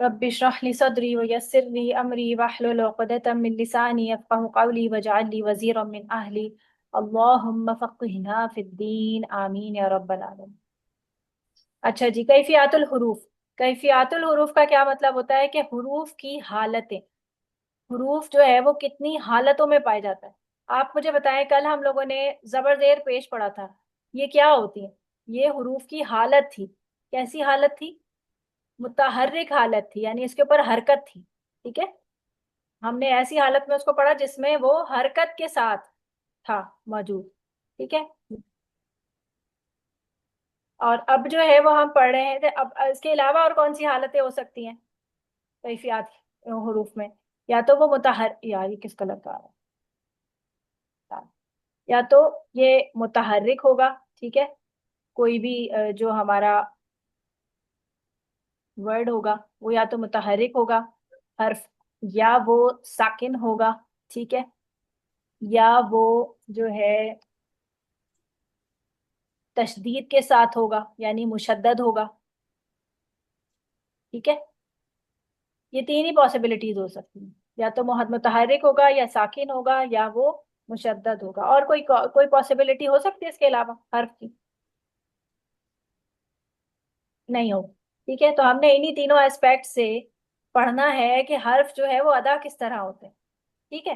Rabbi इश्रह ली सदरी व यस्सिर ली अमरी वहलुल उक़दतम मिन लिसानी यफ़क़हू क़ौली वजअल ली वज़ीरम मिन अहली अल्लाहुम्मा फ़क़्हिना फ़िद्दीन आमीन या रब्बल आलमीन। अच्छा जी, कैफियतुल हुरूफ। कैफियतुल हुरूफ का क्या मतलब होता है कि हुरूफ की हालतें। हुरूफ जो है वो कितनी हालतों में पाया जाता है। आप मुझे बताएं, कल हम लोगों ने जबर जेर पेश पढ़ा था, ये क्या होती है? ये हुरूफ की हालत थी। कैसी हालत थी? मुतहर्रिक हालत थी, यानी इसके ऊपर हरकत थी। ठीक है, हमने ऐसी हालत में उसको पढ़ा जिसमें वो हरकत के साथ था मौजूद। ठीक है, और अब जो है वो हम पढ़ रहे हैं तो अब इसके अलावा और कौन सी हालतें हो सकती हैं कैफियत हुरूफ में? या तो वो मुतहर यार ये किस कलर का आ रहा है? या तो ये मुतहर्रिक होगा, ठीक है, कोई भी जो हमारा वर्ड होगा वो या तो मुतहर्रिक होगा हर्फ, या वो साकिन होगा, ठीक है, या वो जो है तशदीद के साथ होगा यानी मुशद्दद होगा। ठीक है, ये तीन ही पॉसिबिलिटीज हो सकती हैं, या तो मुतहर्रिक होगा या साकिन होगा या वो मुशद्दद होगा। और कोई पॉसिबिलिटी हो सकती है इसके अलावा हर्फ की? नहीं हो। ठीक है, तो हमने इन्हीं तीनों एस्पेक्ट से पढ़ना है कि हर्फ जो है वो अदा किस तरह होते हैं। ठीक है,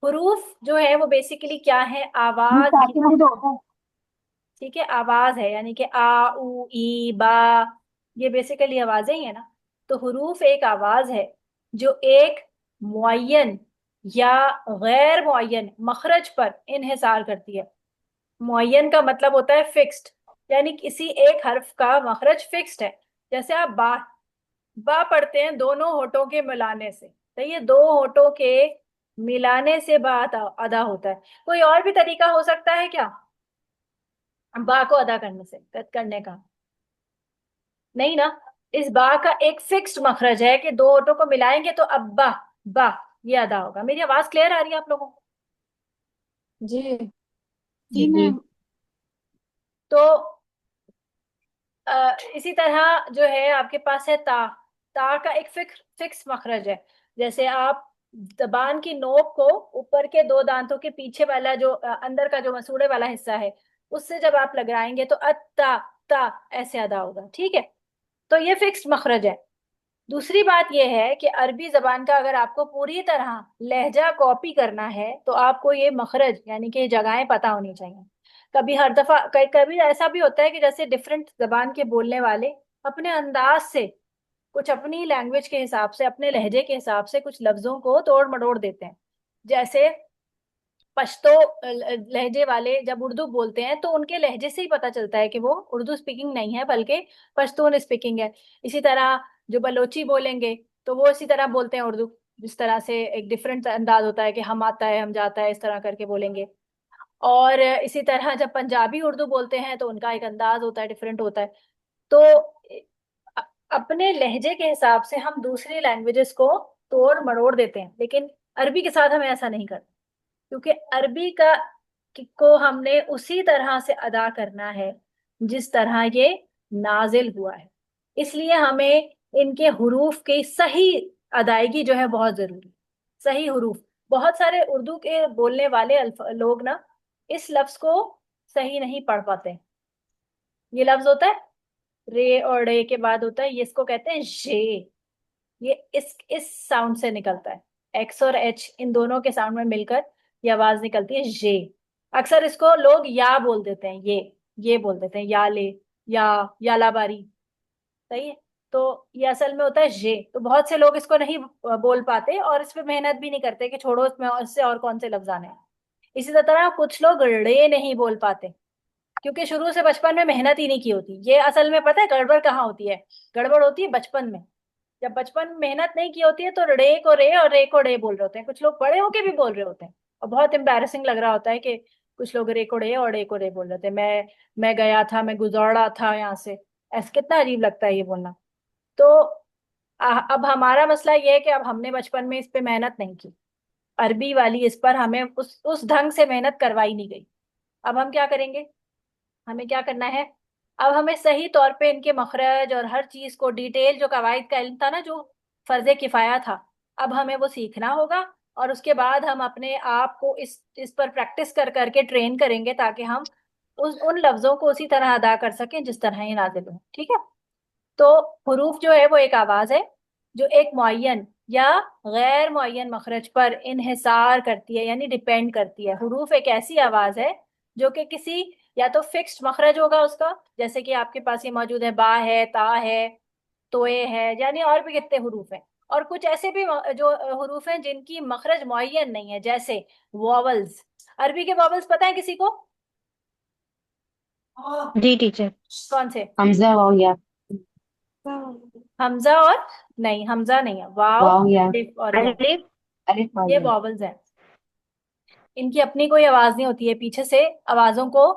हुरूफ जो है वो बेसिकली क्या है? ये आवाज की। स्टार्टिंग में जो होता है। ठीक है, आवाज है, यानी कि आ उ ई बा, ये बेसिकली आवाजें ही है ना। तो हुरूफ एक आवाज है जो एक मुअय्यन या गैर मुअय्यन मखरज पर इन्हिसार करती है। मुअय्यन का मतलब होता है फिक्स्ड, यानी किसी एक हर्फ का मखरज फिक्स्ड है। जैसे आप बा बा पढ़ते हैं दोनों होठों के मिलाने से, तो ये दो होठों के मिलाने से बा अदा होता है। कोई और भी तरीका हो सकता है क्या बा को अदा करने से करने का? नहीं ना। इस बा का एक फिक्स्ड मखरज है कि दो होठों को मिलाएंगे तो अब बा, बा ये अदा होगा। मेरी आवाज क्लियर आ रही है आप लोगों को? जी जी जी जी। मैम। तो इसी तरह जो है आपके पास है ता। ता का एक फिक्स मखरज है। जैसे आप जबान की नोक को ऊपर के दो दांतों के पीछे वाला जो अंदर का जो मसूड़े वाला हिस्सा है उससे जब आप लगाएंगे तो अत्ता ता ऐसे अदा होगा। ठीक है, तो ये फिक्स मखरज है। दूसरी बात यह है कि अरबी जबान का अगर आपको पूरी तरह लहजा कॉपी करना है तो आपको ये मखरज यानी कि जगहें पता होनी चाहिए। कभी हर दफा कभी ऐसा भी होता है कि जैसे डिफरेंट जबान के बोलने वाले अपने अंदाज से कुछ अपनी लैंग्वेज के हिसाब से अपने लहजे के हिसाब से कुछ लफ्जों को तोड़ मरोड़ देते हैं। जैसे पश्तो लहजे वाले जब उर्दू बोलते हैं तो उनके लहजे से ही पता चलता है कि वो उर्दू स्पीकिंग नहीं है बल्कि पश्तून स्पीकिंग है। इसी तरह जो बलोची बोलेंगे तो वो इसी तरह बोलते हैं उर्दू, जिस तरह से एक डिफरेंट अंदाज होता है कि हम आता है हम जाता है इस तरह करके बोलेंगे। और इसी तरह जब पंजाबी उर्दू बोलते हैं तो उनका एक अंदाज होता है, डिफरेंट होता है। तो अ- अपने लहजे के हिसाब से हम दूसरी लैंग्वेजेस को तोड़ मरोड़ देते हैं, लेकिन अरबी के साथ हमें ऐसा नहीं करते, क्योंकि अरबी का को हमने उसी तरह से अदा करना है जिस तरह ये नाजिल हुआ है। इसलिए हमें इनके हुरूफ की सही अदायगी जो है बहुत जरूरी। सही हुरूफ। बहुत सारे उर्दू के बोलने वाले लोग ना इस लफ्ज को सही नहीं पढ़ पाते। ये लफ्ज होता है रे, और रे के बाद होता है ये, इसको कहते हैं जे। ये इस साउंड से निकलता है। एक्स और एच इन दोनों के साउंड में मिलकर ये आवाज निकलती है जे। अक्सर इसको लोग या बोल देते हैं, ये बोल देते हैं या ले, या यालाबारी। सही है। तो ये असल में होता है जे। तो बहुत से लोग इसको नहीं बोल पाते और इस पे मेहनत भी नहीं करते कि छोड़ो इसमें इससे और कौन से लफ्ज आने हैं। इसी तरह कुछ लोग रे नहीं बोल पाते क्योंकि शुरू से बचपन में मेहनत ही नहीं की होती। ये असल में पता है गड़बड़ कहाँ होती है? गड़बड़ होती है बचपन में। जब बचपन में मेहनत नहीं की होती है तो रे को रे और रे को रे बोल रहे होते हैं। कुछ लोग बड़े होके भी बोल रहे होते हैं और बहुत एम्बैरेसिंग लग रहा होता है कि कुछ लोग रे को रे और रे को रे बोल रहे थे। मैं गया था, मैं गुजारा था यहाँ से। ऐसा कितना अजीब लगता है ये बोलना। तो अब हमारा मसला ये है कि अब हमने बचपन में इस पे मेहनत नहीं की। अरबी वाली इस पर हमें उस ढंग से मेहनत करवाई नहीं गई। अब हम क्या करेंगे? हमें क्या करना है? अब हमें सही तौर पे इनके मखरज और हर चीज को डिटेल, जो कवायद का इल्म था ना, जो फर्ज किफाया था, अब हमें वो सीखना होगा। और उसके बाद हम अपने आप को इस पर प्रैक्टिस कर करके ट्रेन करेंगे, ताकि हम उस उन लफ्जों को उसी तरह अदा कर सकें जिस तरह ये नाजिल हो। ठीक है। तो हुरूफ जो है वो एक आवाज है जो एक मुअय्यन या गैर मुअय्यन मखरज पर इन्हिसार करती है, यानी डिपेंड करती है। हुरूफ एक ऐसी आवाज है जो कि किसी, या तो फिक्स्ड मखरज होगा उसका, जैसे कि आपके पास ये मौजूद है, बा है, ता है, तोए है, यानी और भी कितने हुरूफ हैं। और कुछ ऐसे भी जो हुरूफ हैं जिनकी मखरज मुअय्यन नहीं है, जैसे वॉवल्स। अरबी के वॉवल्स पता है किसी को? जी टीचर। कौन से? हमजा वाओ या। हमजा और, नहीं हमजा नहीं है, वाव, वाओ या। लिफ और या, अलिफ। अलिफ वाओ ये या। वॉवल्स हैं। इनकी अपनी कोई आवाज नहीं होती है, पीछे से आवाजों को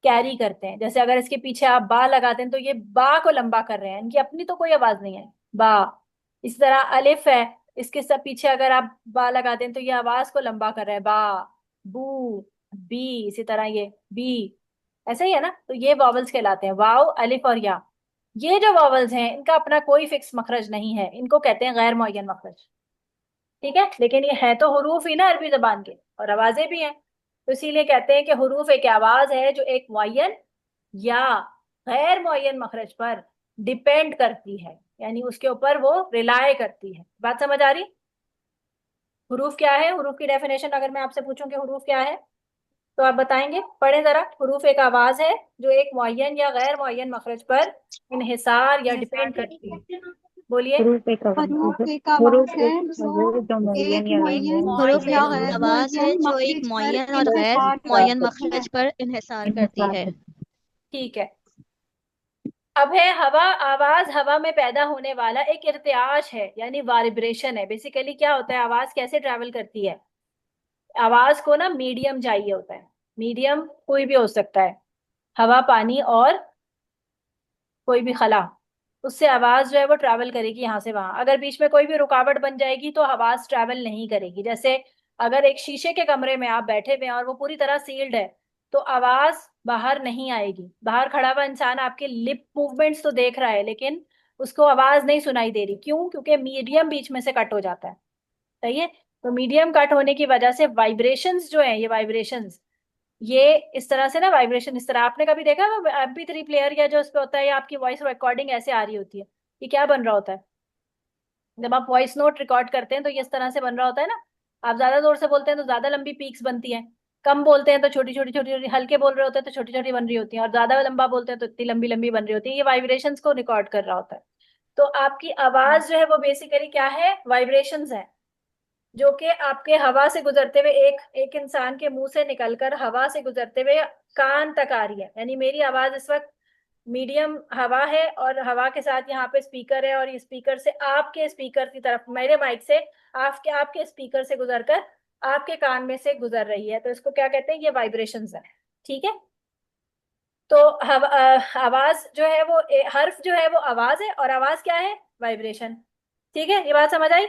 कैरी करते हैं। जैसे अगर इसके पीछे आप बा लगाते हैं तो ये बा को लंबा कर रहे हैं, इनकी अपनी तो कोई आवाज नहीं है। बा। इस तरह अलिफ है, इसके सब पीछे अगर आप बा लगाते हैं तो ये आवाज को लंबा कर रहे हैं। बा, बू, बी, इसी तरह ये बी। ऐसा ही है ना। तो ये वॉवल्स कहलाते हैं, वाव, अलिफ और या। ये जो वॉवल्स हैं इनका अपना कोई फिक्स मखरज नहीं है, इनको कहते हैं गैर मुअय्यन मखरज। ठीक है। लेकिन ये है तो हुरूफ ही ना अरबी जबान के, और आवाजें भी हैं। तो इसीलिए कहते हैं कि हुरूफ एक आवाज है जो एक मुअय्यन या गैर मुअय्यन मखरज पर डिपेंड करती है, यानी उसके ऊपर वो रिलाय करती है। बात समझ आ रही? हुरूफ क्या है? हुरूफ की डेफिनेशन अगर मैं आपसे पूछूं कि हुरूफ क्या है, तो आप बताएंगे? पढ़े जरा। हुरूफ एक आवाज है जो एक मुअय्यन या गैर मुअय्यन मखरज पर इन्हिसार या डिपेंड करती है। बोलिए। हुरूफ एक हरूफ आवाज। एक आवाज हुरूफ है एक जो आवाज जो मुअय्यन एक या गैर एक मुअय्यन मुअय्यन हुरूफ या एक मखरज गैर आवाज है मुअय्यन जो एक मखरज पर मुअय्यन और गैर इन्हिसार मुअय्यन करती है। मखरज पर इन्हिसार करती इन्हिसार है। करती है। ठीक है। अब है हवा। आवाज हवा में पैदा होने वाला एक इर्तियाज है, यानी वाइब्रेशन है। बेसिकली क्या होता है, आवाज कैसे ट्रैवल करती है? आवाज को ना मीडियम चाहिए होता है। मीडियम कोई भी हो सकता है, हवा, पानी और कोई भी खला। उससे आवाज जो है वो ट्रैवल करेगी यहाँ से वहां। अगर बीच में कोई भी रुकावट बन जाएगी तो आवाज ट्रैवल नहीं करेगी। जैसे अगर एक शीशे के कमरे में आप बैठे हुए हैं और वो पूरी तरह सील्ड है, तो आवाज बाहर नहीं आएगी। बाहर खड़ा हुआ इंसान आपके लिप मूवमेंट्स तो देख रहा है, लेकिन उसको आवाज नहीं सुनाई दे रही। क्यों? क्योंकि मीडियम बीच में से कट हो जाता है। सही है। तो मीडियम कट होने की वजह से वाइब्रेशंस जो है, ये वाइब्रेशंस, ये इस तरह से ना, वाइब्रेशन इस तरह आपने कभी देखा वो MP3 प्लेयर या जो उस पे होता है, या आपकी वॉइस रिकॉर्डिंग ऐसे आ रही होती है, ये क्या बन रहा होता है? जब आप वॉइस नोट रिकॉर्ड करते हैं तो ये इस तरह से बन रहा होता है ना। आप ज्यादा जोर से बोलते हैं तो ज्यादा लंबी पीक्स बनती हैं, कम बोलते हैं तो छोटी छोटी छोटी छोटी, हल्के बोल रहे होते हैं तो छोटी छोटी बन रही होती हैं, और ज्यादा लंबा बोलते हैं तो इतनी लंबी लंबी बन रही होती है। ये वाइब्रेशंस को रिकॉर्ड कर रहा होता है। तो आपकी आवाज जो है वो बेसिकली क्या है? वाइब्रेशंस है, जो कि आपके हवा से गुजरते हुए, एक एक इंसान के मुंह से निकलकर हवा से गुजरते हुए कान तक आ रही है। यानी मेरी आवाज इस वक्त मीडियम हवा है, और हवा के साथ यहाँ पे स्पीकर है, और ये स्पीकर से आपके स्पीकर की तरफ, मेरे माइक से आपके आपके स्पीकर से गुजरकर आपके कान में से गुजर रही है। तो इसको क्या कहते हैं? ये वाइब्रेशंस है। ठीक है। तो आवाज जो है वो हर्फ जो है वो आवाज है, और आवाज क्या है? वाइब्रेशन। ठीक है, ये बात समझ आई?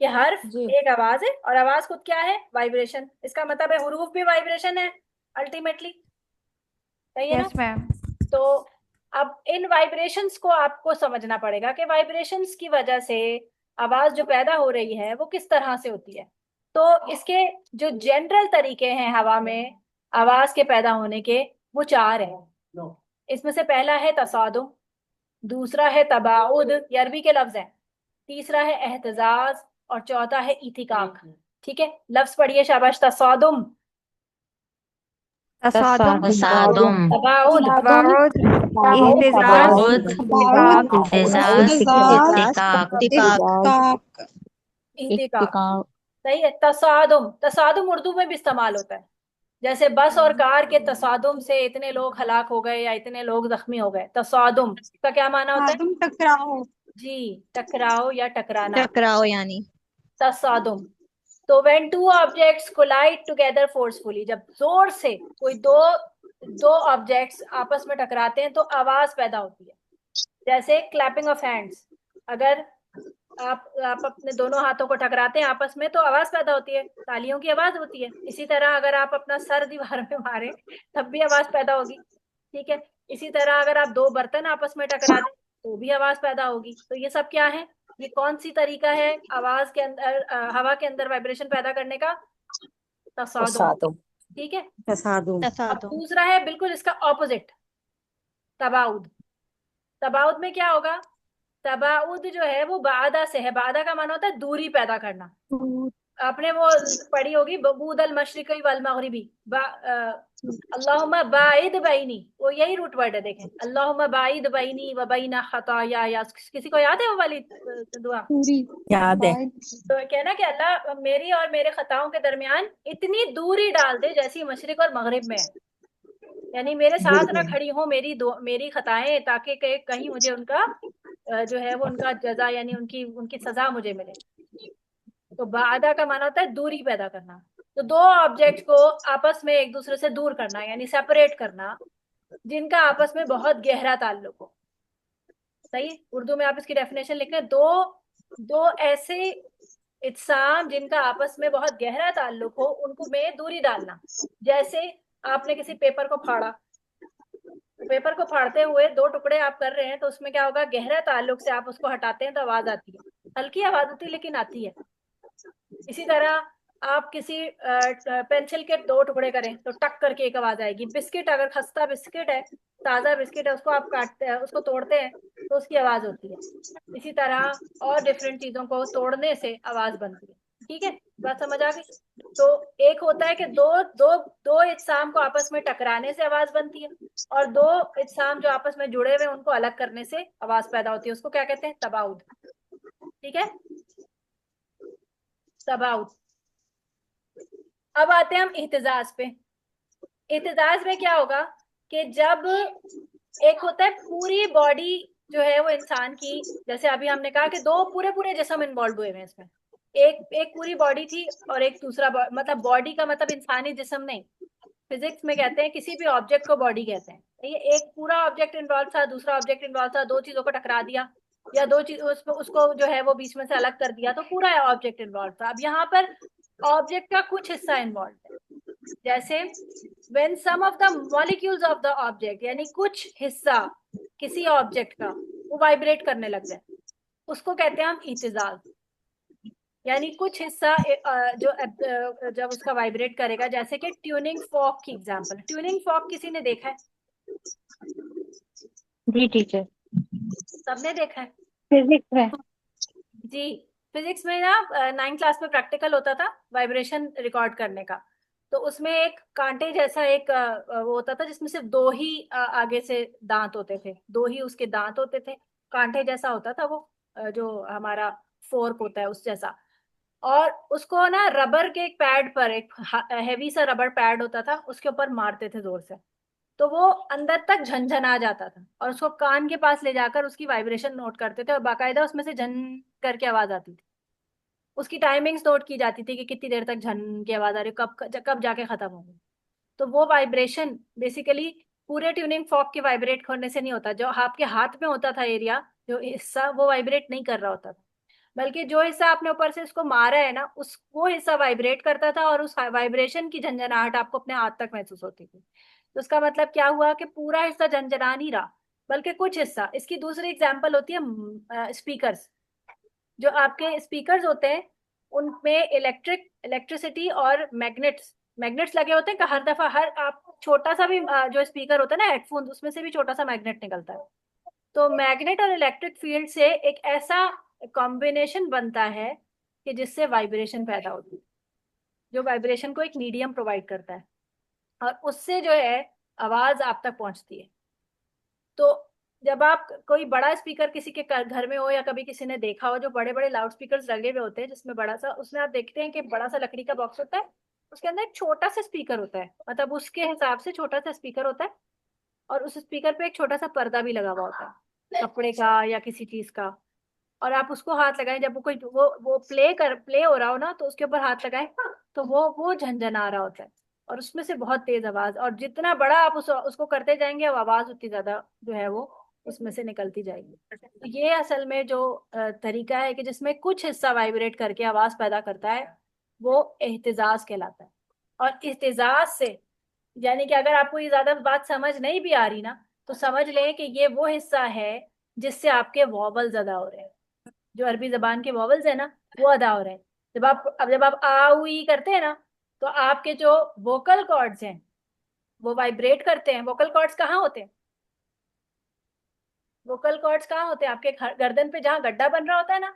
ये हर्फ जी। एक आवाज है, और आवाज खुद क्या है? वाइब्रेशन। इसका मतलब है हुरूफ भी वाइब्रेशन है अल्टीमेटली। सही है ना? Yes ma'am. तो अब इन वाइब्रेशंस को आपको समझना पड़ेगा कि वाइब्रेशंस की वजह से आवाज जो पैदा हो रही है वो किस तरह से होती है। तो इसके जो जनरल तरीके हैं हवा में आवाज के पैदा होने के, वो चार हैं। इसमें से पहला है तसादुम, दूसरा है तबाउद, ये अरबी के लफ्ज हैं, तीसरा है एहतजाज, और चौथा है इतिकाक। ठीक है, लफ्ज पढ़िए शाबाश। तसादुम, तसादुम, तसादुम। तसादुम, तबाउद, तबाउद, तबाउद। इह्तिजाज, तबाउद, तबाउद। तबाउद, एहतिजाज, इह्तिजाज, इत्तिकाक। इत्तिकाक। इतिकाक। इत्तिकाक। सही है। तसादुम, तसादुम उर्दू में भी इस्तेमाल होता है। जैसे बस और कार के तसादुम से इतने लोग हलाक हो गए या इतने लोग जख्मी हो गए। तसादुम का क्या माना होता है? तसादुम टकराव। जी, टकराव या टकराना। टकराव यानी। तसादुम। तो when two objects collide together forcefully, जब जोर से कोई दो दो ऑब्जेक्ट्स आपस में टकराते हैं तो आवाज पैदा होती है। जैसे क्लैपिंग ऑफ हैंड्स, अगर आप अपने दोनों हाथों को टकराते हैं आपस में तो आवाज पैदा होती है, तालियों की आवाज होती है। इसी तरह अगर आप अपना सर दीवार में मारे तब भी आवाज पैदा होगी। ठीक है। इसी तरह अगर आप दो बर्तन आपस में टकरा दें तो भी आवाज पैदा होगी। तो ये सब क्या है, ये कौन सी तरीका है आवाज के अंदर हवा के अंदर वाइब्रेशन पैदा करने का? तसादुम। प्रसादम। ठीक है। प्रसादम। अब तसादुम। दूसरा है बिल्कुल इसका ऑपोजिट, तबाउद। तबाउद में क्या होगा? तबाउद जो है वो बादा से है। बादा का माना होता है दूरी पैदा करना। आपने वो पढ़ी होगी, बूद अल मशरिकी वल मगरिबी, अल्लाहुम्मा बाइद बैनी, वो यही रूट वर्ड है। देखें, अल्लाहुम्मा बाइद बैनी व बैना खताया, या किसी को याद है वो वाली दुआ? पूरी याद है। तो कहना कि अल्लाह मेरी और मेरे खताओं के दर्मियान इतनी दूरी डाल दे जैसी मशरिक और मगरिब में है। यानी मेरे साथ ना बिल्कुल। खड़ी हो मेरी खताएं, ताकि कहीं मुझे उनका जो है वो उनका जजा, यानी उनकी उनकी सजा मुझे मिले। तो बादा का माना होता है दूरी पैदा करना। तो दो ऑब्जेक्ट को आपस में एक दूसरे से दूर करना, यानी सेपरेट करना, जिनका आपस में बहुत गहरा ताल्लुक हो। सही है? उर्दू में आप इसकी डेफिनेशन लिख लें, दो दो ऐसे इत्साम जिनका आपस में बहुत गहरा ताल्लुक हो, उनको में दूरी डालना। जैसे आपने किसी पेपर को फाड़ा, तो पेपर को फाड़ते हुए दो टुकड़े आप कर रहे हैं, तो उसमें क्या होगा, गहरा ताल्लुक से आप उसको हटाते हैं तो आवाज आती है, हल्की आवाज होती है लेकिन आती है। इसी तरह आप किसी पेंसिल के दो टुकड़े करें तो टक करके एक आवाज आएगी। बिस्किट, अगर खस्ता बिस्किट है, ताजा बिस्किट है, उसको आप काटते हैं, उसको तोड़ते हैं तो उसकी आवाज होती है। इसी तरह और डिफरेंट चीजों को तोड़ने से आवाज बनती है। ठीक है, बात समझ आ गई? तो एक होता है कि दो दो दो इज्साम को आपस में टकराने से आवाज बनती है, और दो इज्साम जो आपस में जुड़े हुए हैं उनको अलग करने से आवाज पैदा होती है। उसको क्या कहते हैं? तबाउद। ठीक है, तबाउद। अब आते हैं हम इहतिजाज पे। इहतिजाज में क्या होगा कि जब एक होता है पूरी बॉडी जो है वो इंसान की, जैसे अभी हमने कहा कि दो पूरे पूरे जिस्म इन्वॉल्व हुए हैं इसमें। एक एक पूरी बॉडी थी और एक दूसरा मतलब बॉडी का मतलब इंसानी जिस्म नहीं। फिजिक्स में कहते हैं किसी भी ऑब्जेक्ट को बॉडी कहते हैं। ये एक पूरा ऑब्जेक्ट इन्वॉल्व था, दूसरा ऑब्जेक्ट इन्वॉल्व था, दो चीजों को टकरा दिया या दो चीज उसको जो है वो बीच में से अलग कर दिया, तो पूरा ऑब्जेक्ट इन्वॉल्व था। अब यहाँ पर ऑब्जेक्ट का कुछ हिस्सा इन्वॉल्व है। जैसे when some of the molecules of the object, यानी कुछ हिस्सा किसी ऑब्जेक्ट का वो वाइब्रेट करने लग जाए, उसको कहते हैं हम इत्तेजाज। यानी कुछ हिस्सा जब उसका वाइब्रेट करेगा, जैसे कि ट्यूनिंग फॉक की एग्जांपल। ट्यूनिंग फॉक किसी ने देखा है? जी टीचर। सबने देखा है? फिजिक्स में। जी, फिजिक्स में ना 9th क्लास में प्रैक्टिकल होता था वाइब्रेशन रिकॉर्ड करने का। तो उसमें एक कांटे जैसा एक वो होता था जिसमें सिर्फ दो ही आगे से दांत होते थे, दो ही उसके दांत होते थे। कांटे जैसा होता था वो, जो हमारा फोर्क होता है उस जैसा। और उसको ना रबर के एक पैड पर, एक हैवी सा रबर पैड होता था, उसके ऊपर मारते थे जोर से, तो वो अंदर तक झनझना जाता था। और उसको कान के पास ले जाकर उसकी वाइब्रेशन नोट करते थे, और बाकायदा उसमें से झन करके आवाज आती थी। उसकी टाइमिंग्स नोट की जाती थी कि कितनी देर तक झन की आवाज आ रही है, कब कब जाके खत्म होगी। तो वो वाइब्रेशन बेसिकली पूरे ट्यूनिंग फॉक के वाइब्रेट होने से नहीं होता। जो आपके हाथ में होता था एरिया, जो हिस्सा, वो वाइब्रेट नहीं कर रहा होता था, बल्कि जो हिस्सा आपने ऊपर से उसको मारा है ना, उस वो हिस्सा वाइब्रेट करता था, और उस वाइब्रेशन की झंझनाहट आपको अपने हाथ तक महसूस होती थी। तो उसका मतलब क्या हुआ कि पूरा हिस्सा झंझना नहीं रहा, बल्कि कुछ हिस्सा। इसकी दूसरी एग्जाम्पल होती है स्पीकर्स। जो आपके स्पीकर्स होते हैं उनमें इलेक्ट्रिसिटी और मैग्नेट्स मैग्नेट्स लगे होते हैं। कि हर दफा हर आप छोटा सा भी जो स्पीकर होता है ना, हेडफोन, उसमें से भी छोटा सा मैग्नेट निकलता है। तो मैग्नेट और इलेक्ट्रिक फील्ड से एक ऐसा कॉम्बिनेशन बनता है कि जिससे वाइब्रेशन पैदा होती है, जो वाइब्रेशन को एक मीडियम प्रोवाइड करता है, और उससे जो है आवाज आप तक पहुंचती है। तो जब आप कोई बड़ा स्पीकर किसी के घर में हो, या कभी किसी ने देखा हो जो बड़े बड़े लाउड स्पीकर लगे हुए होते हैं, जिसमें बड़ा सा, उसमें आप देखते हैं कि बड़ा सा लकड़ी का बॉक्स होता है, उसके अंदर एक छोटा सा स्पीकर होता है, मतलब उसके हिसाब से छोटा सा स्पीकर होता है, और उस स्पीकर पे एक छोटा सा पर्दा भी लगा हुआ होता है, कपड़े का या किसी चीज का। और आप उसको हाथ लगाएं, जब वो कोई वो प्ले हो रहा हो ना, तो उसके ऊपर हाथ लगाएं तो वो झंझना रहा होता है, और उसमें से बहुत तेज आवाज, और जितना बड़ा आप उसको करते जाएंगे, वो आवाज उतनी ज्यादा जो है वो उसमें से निकलती जाएगी। तो ये असल में जो तरीका है कि जिसमें कुछ हिस्सा वाइब्रेट करके आवाज पैदा करता है, वो एहतिजाज कहलाता है। और एहतिजाज से यानी कि अगर आपको ये ज्यादा बात समझ नहीं भी आ रही ना, तो समझ लें कि ये वो हिस्सा है जिससे आपके वॉवल्स अदा हो रहे हैं। जो अरबी जबान के वॉवल्स है ना, वो अदा हो रहे हैं। जब आप आ उ ई करते हैं ना, तो आपके जो वोकल कॉर्ड्स हैं वो वाइब्रेट करते हैं। वोकल कॉर्ड्स कहाँ होते हैं? वोकल कॉर्ड्स कहाँ होते हैं? आपके गर्दन पे जहाँ गड्ढा बन रहा होता है ना,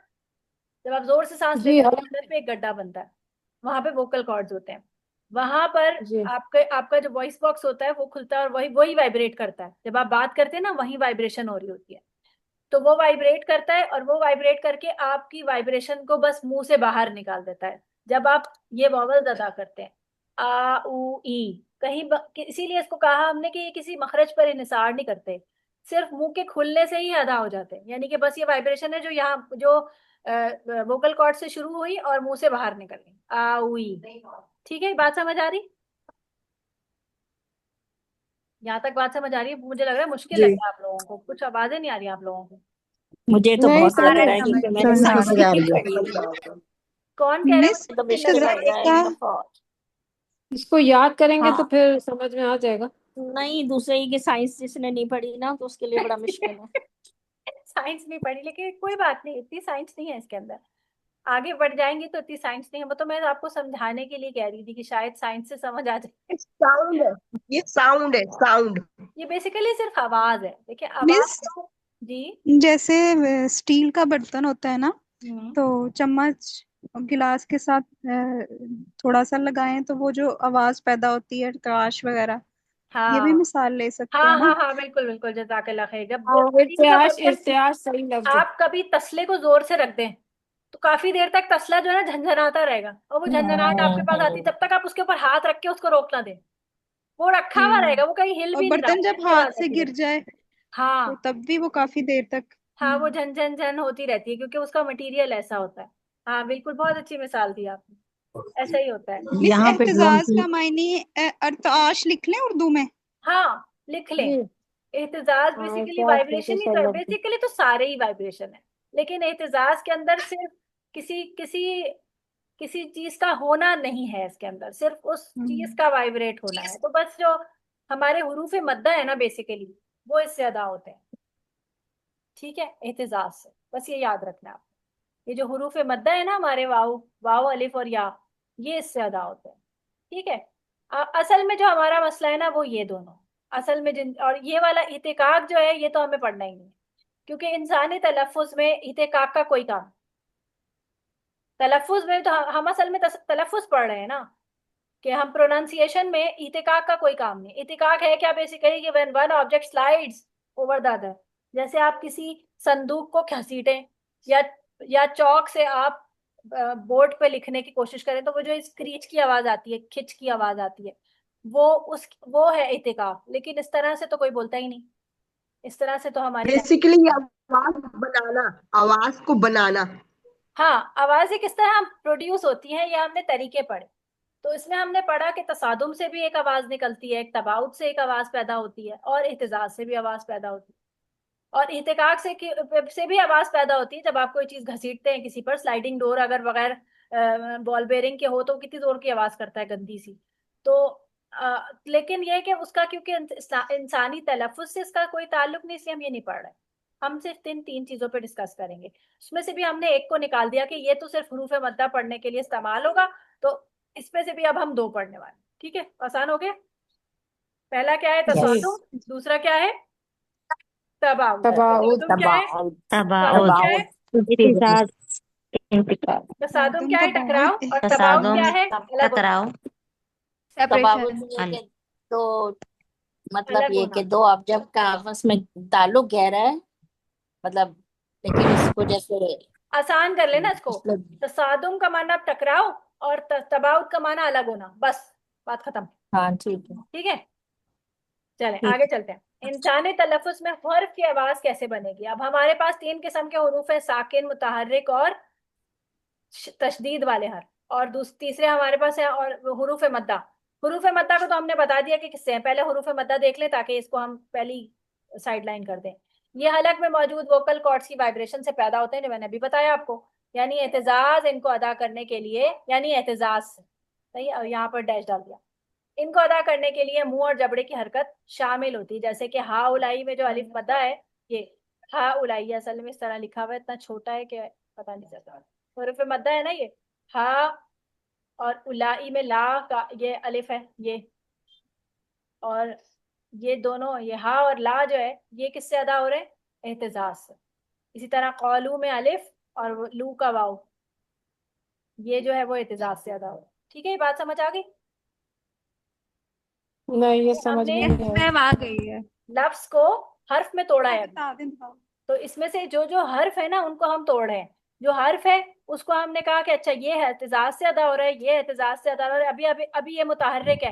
जब आप जोर से सांस जी लेते हैं हाँ। तो गर्दन पे एक गड्ढा बनता है, वहां पे वोकल कॉर्ड्स होते हैं। वहां पर जी आपका जो वॉइस बॉक्स होता है वो खुलता है और वही वही वाइब्रेट करता है। जब आप बात करते हैं ना, वही वाइब्रेशन हो रही होती है। तो वो वाइब्रेट करता है और वो वाइब्रेट करके आपकी वाइब्रेशन को बस मुंह से बाहर निकाल देता है जब आप ये वॉवल्स अदा करते हैं। आ उ ई इसीलिए इसको कहा हमने कि ये किसी मखरज पर इन्हिसार नहीं करते, सिर्फ मुंह के खुलने से ही अदा हो जाते हैं। यानी कि बस ये वाइब्रेशन है जो यहाँ जो वोकल कॉर्ड से शुरू हुई और मुंह से बाहर निकल गई, आ उ ई। ठीक है, बात समझ आ रही? यहाँ तक बात समझ आ रही है? मुझे लग रहा है मुश्किल जी। लग रहा है आप लोगों को, कुछ आवाजें नहीं आ रही आप लोगों को। मुझे तो नहीं बहुत लग समझ रहा है समझ क्योंकि मैंने समझ साइंस समझ आ ही रही पढ़ी है। है। कौन कह रहा है मिस मुझे तो मुश्किल लग मुश्किल रहा लग है? रहा है इसका एकदम बहुत। इसको याद करेंगे तो हाँ, फिर समझ में आ जाएगा। नहीं दूसरे की साइंस जिसने नहीं पढ़ी ना तो उसके लिए बड़ा मुश्किल है। साइंस नहीं पढ़ी, लेकिन कोई बात नहीं, इतनी साइंस नहीं है इसके अंदर। आगे बढ़ जाएंगी तो इतनी साइंस नहीं है। वो तो मैं आपको समझाने के लिए कह रही थी कि शायद साइंस से समझ आ जाए। साउंड है, ये साउंड है, साउंड। ये बेसिकली सिर्फ आवाज है, देखिए आवाज मिस तो। जी। जैसे स्टील का बर्तन होता है ना, हम्म। तो चम्मच और गिलास के साथ थोड़ा सा लगाएं तो वो जो आवाज पैदा होती है, क्रैश वगैरह, ये भी हाँ मिसाल ले सकते हैं हाँ ना। हाँ हाँ, बिल्कुल बिल्कुल, जज़ाकल्लाह खैर। जब हाँ, स्टील का इर्तियाश बर्तन, इर्तियाश सही लफ्ज है। आप कभी तसले को जोर से रख दें तो काफी देर तक तसला जो है ना झंझनाता रहेगा, और वो झंझनाहट आपके पास आती है जब तक आप उसके ऊपर हाथ रख के उसको रोक ना दें। वो रखा हुआ रहेगा, वो कहीं हिल और भी नहीं रहा, बर्तन जब ऐसी हाथ आवाज से आती गिर रहेगी। जाए तो हाँ तब भी वो काफी देर तक। हाँ, वो झन झन झन होती रहती है क्योंकि उसका मटेरियल ऐसा होता है। हाँ बिल्कुल, बहुत अच्छी मिसाल दी आपने, ऐसा ही होता है। मिस यहाँ पे ड्रोन एहतजाज की का मायने अरताश लिख लें उर्दू में। हाँ लिख लें। जी एहतजाज हाँ, बेसिकली इर्तियाश बिल्कुल वाइब्रेशन ही सही तो, लफ्ज है। बेसिकली तो सारे ही वाइब्रेशन है। लेकिन एहतजाज के अंदर सिर्फ किसी किसी किसी चीज का होना नहीं है, इसके अंदर सिर्फ उस चीज हम्म। का वाइब्रेट होना है। तो बस जो हमारे हुरूफ मद्दा है ना बेसिकली, वो इससे अदा होते हैं। ठीक है, एहतजाज से, बस ये याद रखना आप। ये जो हुरूफ मद्दा है ना हमारे, वाव वाव अलिफ और या, ये इससे अदा होते हैं। ठीक है। असल में जो हमारा मसला है ना वो ये दोनों, असल में जिन, और ये वाला इतिकाक जो है ये तो हमें पढ़ना ही नहीं है, क्योंकि इंसानी तलफ्फुज में इतिकाक का कोई काम। तलफ्फुज में तो हम असल में तलफ्फुज पढ़ रहे हैं ना, कि हम प्रोनाउंसिएशन में इतिकाक का कोई काम नहीं। इतिकाक है क्या? बेसिकली कि when one object slides over the other. जैसे आप किसी संदूक को घसीटें, या चौक से आप बोर्ड पे लिखने की कोशिश करें, तो वो जो स्क्रीच की आवाज आती है, खिच की आवाज आती है, वो है इतिकाक। लेकिन इस तरह से तो कोई बोलता ही नहीं, इस तरह से तो हमारी बेसिकली लैंग्वेज। आवाज बनाना, आवाज को बनाना। हाँ, आवाजें किस तरह हम प्रोड्यूस होती हैं ये हमने तरीके पढ़े। तो इसमें हमने पढ़ा कि तसादुम से भी एक आवाज निकलती है, एक तबाउत से एक आवाज पैदा होती है, और इहतिजाज से भी आवाज पैदा होती है। और इहतिकाक से भी आवाज पैदा होती है जब आप कोई चीज घसीटते हैं किसी पर। स्लाइडिंग डोर अगर बगैर बॉल बेरिंग के हो तो कितनी जोर की आवाज करता है, गंदी सी। तो लेकिन यह है कि उसका, क्योंकि इंसानी तलफ्फुज से इसका कोई ताल्लुक नहीं, इसलिए हम ये नहीं पढ़ रहे। हम सिर्फ इन तीन चीजों पे डिस्कस करेंगे। उसमें से भी हमने एक को निकाल दिया कि ये तो सिर्फ हरूफ मद्दा पढ़ने के लिए इस्तेमाल होगा, तो इसमें से भी अब हम दो पढ़ने वाले। ठीक है, आसान हो गया। पहला क्या है? यस। जी। तसादुम। दूसरा क्या है? तबाउत। तबाउद तसादुम क्या है? तबाउत। तसादुम तबाउत। क्या है? इर्तिजाज इंतकाल। तसादुम तुम क्या है? टकराव। तबाउत और तबाउत तसादुम, क्या है? अलग होना। टकराव, सेपरेशन तबाउत है। ये कि दो, मतलब अलग ये होना। कि दो ऑब्जेक्ट का आपस में ताल्लुक गहरा है, मतलब, लेकिन इसको जैसे आसान कर लेना इसको। मतलब। तसादुम का माना टकराव, और तबाउत का माना अलग होना, बस बात खत्म। हाँ ठीक है। ठीक है, चलें ठीक आगे चलते हैं। इंसानी तलफ्फुज में हर्फ की आवाज कैसे बनेगी? अब हमारे पास तीन किस्म के हरूफ है, साकिन, मुतहर्रिक और तशदीद वाले हर्फ। और तीसरे हमारे पास है और हुरूफ मद्दा। हुरूफ मद्दा को तो हमने बता दिया कि किससे है। पहले हुरूफ मद्दा देख लें ताकि इसको हम पहली साइड लाइन कर दें। ये हलक में मौजूद वोकल कॉर्ड्स की वाइब्रेशन से पैदा होते हैं, जो मैंने अभी बताया आपको। यानी एहतजाज इनको अदा करने के लिए, यानी एहतजाज से, सही है, और यहाँ पर डैश डाल दिया। इनको अदा करने के लिए मुंह और जबड़े की हरकत शामिल होती है। जैसे कि हा उलाई में जो अलिफ मद्दा है, ये हा उलाई असल में इस तरह लिखा हुआ है, इतना छोटा है कि पता नहीं चलता। हुरूफ मद्दा है ना ये, हा, और उलाई में ला का ये अलिफ है ये, और ये दोनों, ये हा और ला जो है, ये किससे अदा हो रहे हैं? एहतिजाज से। इसी तरह कौलू में अलिफ और लू का वाव, ये जो है वो एहतिजाज से अदा हो रहा है। ठीक है, ये बात समझ आ गई? नहीं, ये समझ हमने में नहीं आया। मैम आ गई है। लफ्ज को हर्फ में तोड़ा है अभी। बता दें हाँ। तो इसमें से जो जो हर्फ है ना, उनको हम तोड़ रहे हैं। जो हर्फ है उसको हमने कहा कि अच्छा ये है एहतिजाज से अदा हो रहा है, ये एहतिजाज से अदा हो रहा है। अभी अभी अभी ये मुतहर्रिक है,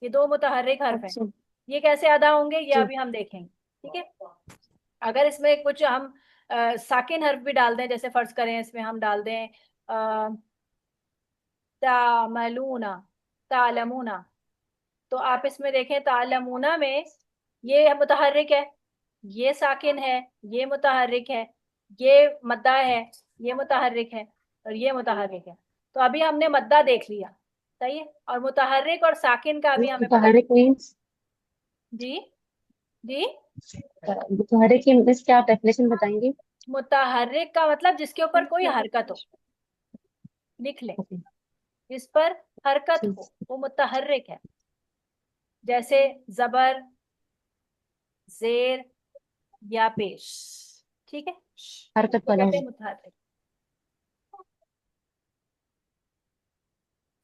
ये दो मुतहर्रिक हर्फ है, अच्छा ये कैसे अदा होंगे ये जी। अभी हम देखेंगे। ठीक है, अगर इसमें कुछ हम साकिन हर्फ भी डाल दें, जैसे फर्ज करें इसमें हम डाल दें तामलूना, तालमूना, तो आप इसमें देखें तालमूना में ये मुतहर्रिक है, ये साकिन है, ये मुतहर्रिक है, ये मद्दा है, ये मुतहर्रिक है, और ये मुतहर्रिक है। तो अभी हमने मद्दा देख लिया, सही है, और मुतहर्रिक और साकिन का अभी हमें पता। मुतहरिक मीन्स, जी जी, मुतहरिक की मीन्स क्या, आप डेफिनेशन बताएंगे? मुतहर्रिक का मतलब जिसके ऊपर कोई हरकत हो, लिख ले, ओके जिस पर हरकत जी। हो वो मुतहर्रिक है। जैसे जबर, जेर या पेश। ठीक है, हरकत इसको वाला कहते हो। हैं मुतहर्रिक।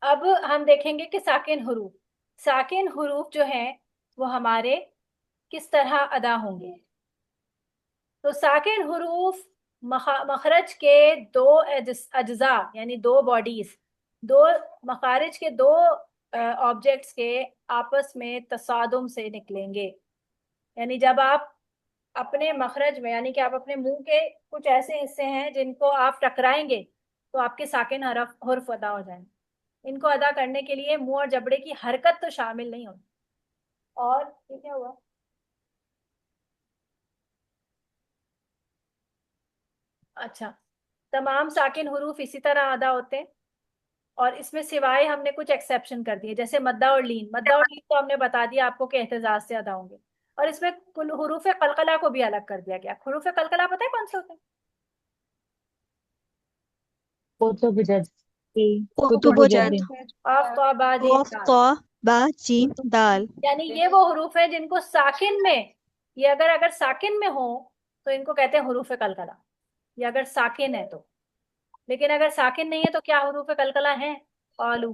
अब हम देखेंगे कि साकिन हुरूफ, साकिन हुरूफ जो हैं वो हमारे किस तरह अदा होंगे। तो साकिन हुरूफ मखरज के दो अज्जा, यानी दो बॉडीज, दो मखारिज के दो ऑब्जेक्ट्स के आपस में तसादुम से निकलेंगे। यानी जब आप अपने मखरज में, यानी कि आप अपने मुंह के कुछ ऐसे हिस्से हैं जिनको आप टकराएंगे तो आपके साकिन हरफ हुर्फ अदा हो जाएंगे। इनको अदा करने के लिए मुंह और जबड़े की हरकत तो शामिल नहीं होती। और ये क्या हुआ? अच्छा, तमाम साकिन हुरूफ इसी तरह अदा होते हैं, और इसमें सिवाय हमने कुछ एक्सेप्शन कर दिए, जैसे मद्दा और लीन। मद्दा और लीन तो हमने बता दिया आपको कि एहतिजाज से अदा होंगे। और इसमें कुल हुरूफ कलकला को भी अलग कर दिया गया। हुरूफ कलकला पता है कौन से होते हैं? कुतुब जद, कुतुबो कुतुब जद, जद। काफ तौ बा जीम कॉफ दाल। तो बा जीम दाल। यानी ये वो हुरूफ है जिनको साकिन में, ये अगर अगर साकिन में हो तो इनको कहते हैं हुरूफ कलकला, ये अगर साकिन है तो। लेकिन अगर साकिन नहीं है तो क्या हुरूफ कलकला है? आलू,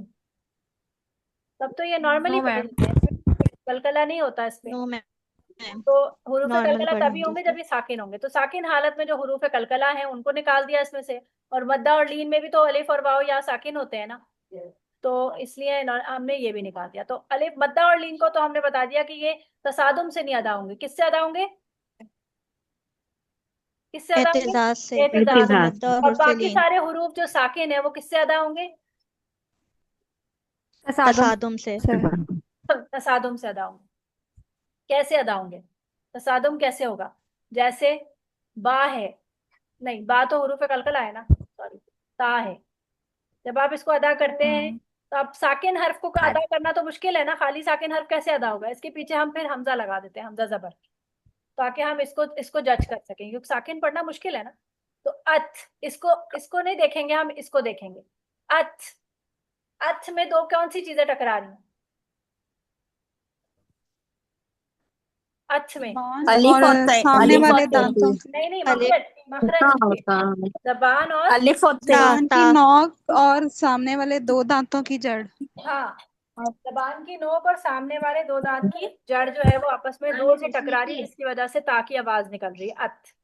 तब तो ये नॉर्मली नो पढ़े मैम। जाते हैं, इसमें कलकला नहीं होता इसमें। नो मैम, तो हुरूफ नॉर्मल कलकला तभी पढ़ेंगे होंगे इसे। जब ये साकिन होंगे। तो साकिन हालत में जो हुरूफ कलकला है उनको निकाल दिया इसमें से। और मद्दा और लीन में भी तो अलिफ और वाव या साकिन होते हैं ना, तो इसलिए हमने ये भी निकाल दिया। तो अलिफ, मद्दा और लीन को तो हमने बता दिया कि ये तसादुम से नहीं अदा होंगे। किससे अदा होंगे? किससे अदा होंगे? एहतिजाज से, एहतिजाज से। मद्दा और और बाकी हुसैन, सारे हुरूफ जो साकिन है वो किससे अदा होंगे? तसादुम तसादुम से। से। तसादुम से अदा होंगे। कैसे अदा होंगे? तसादुम कैसे होगा? जैसे बा है, नहीं बा तो हुरूफ कलकला है ना, सॉरी, ता है। जब आप इसको अदा करते हैं तो अब साकिन हर्फ को अदा करना तो मुश्किल है ना, खाली साकिन हर्फ कैसे अदा होगा? इसके पीछे हम फिर हमजा लगा देते हैं, हमजा जबर, ताकि हम इसको इसको जज कर सकें, क्योंकि साकिन पढ़ना मुश्किल है ना। तो अथ, इसको इसको नहीं देखेंगे हम, इसको देखेंगे। अथ, अथ में दो कौन सी चीजें टकरा रही हैं? अथ में अलिफ और और ते, सामने अलिफ और वाले ते, दांतों, नहीं नहीं, अलिफ, मखरज, मखरज के, जबान और, अलिफ और ते। ता कान ता। की नोक और सामने वाले दो दांतों की जड़। हाँ, जबान की नोक और सामने वाले दो दांत की जड़ जो है वो आपस में दो से टकरा रही है, जिसकी वजह से ता की आवाज निकल रही है, अथ।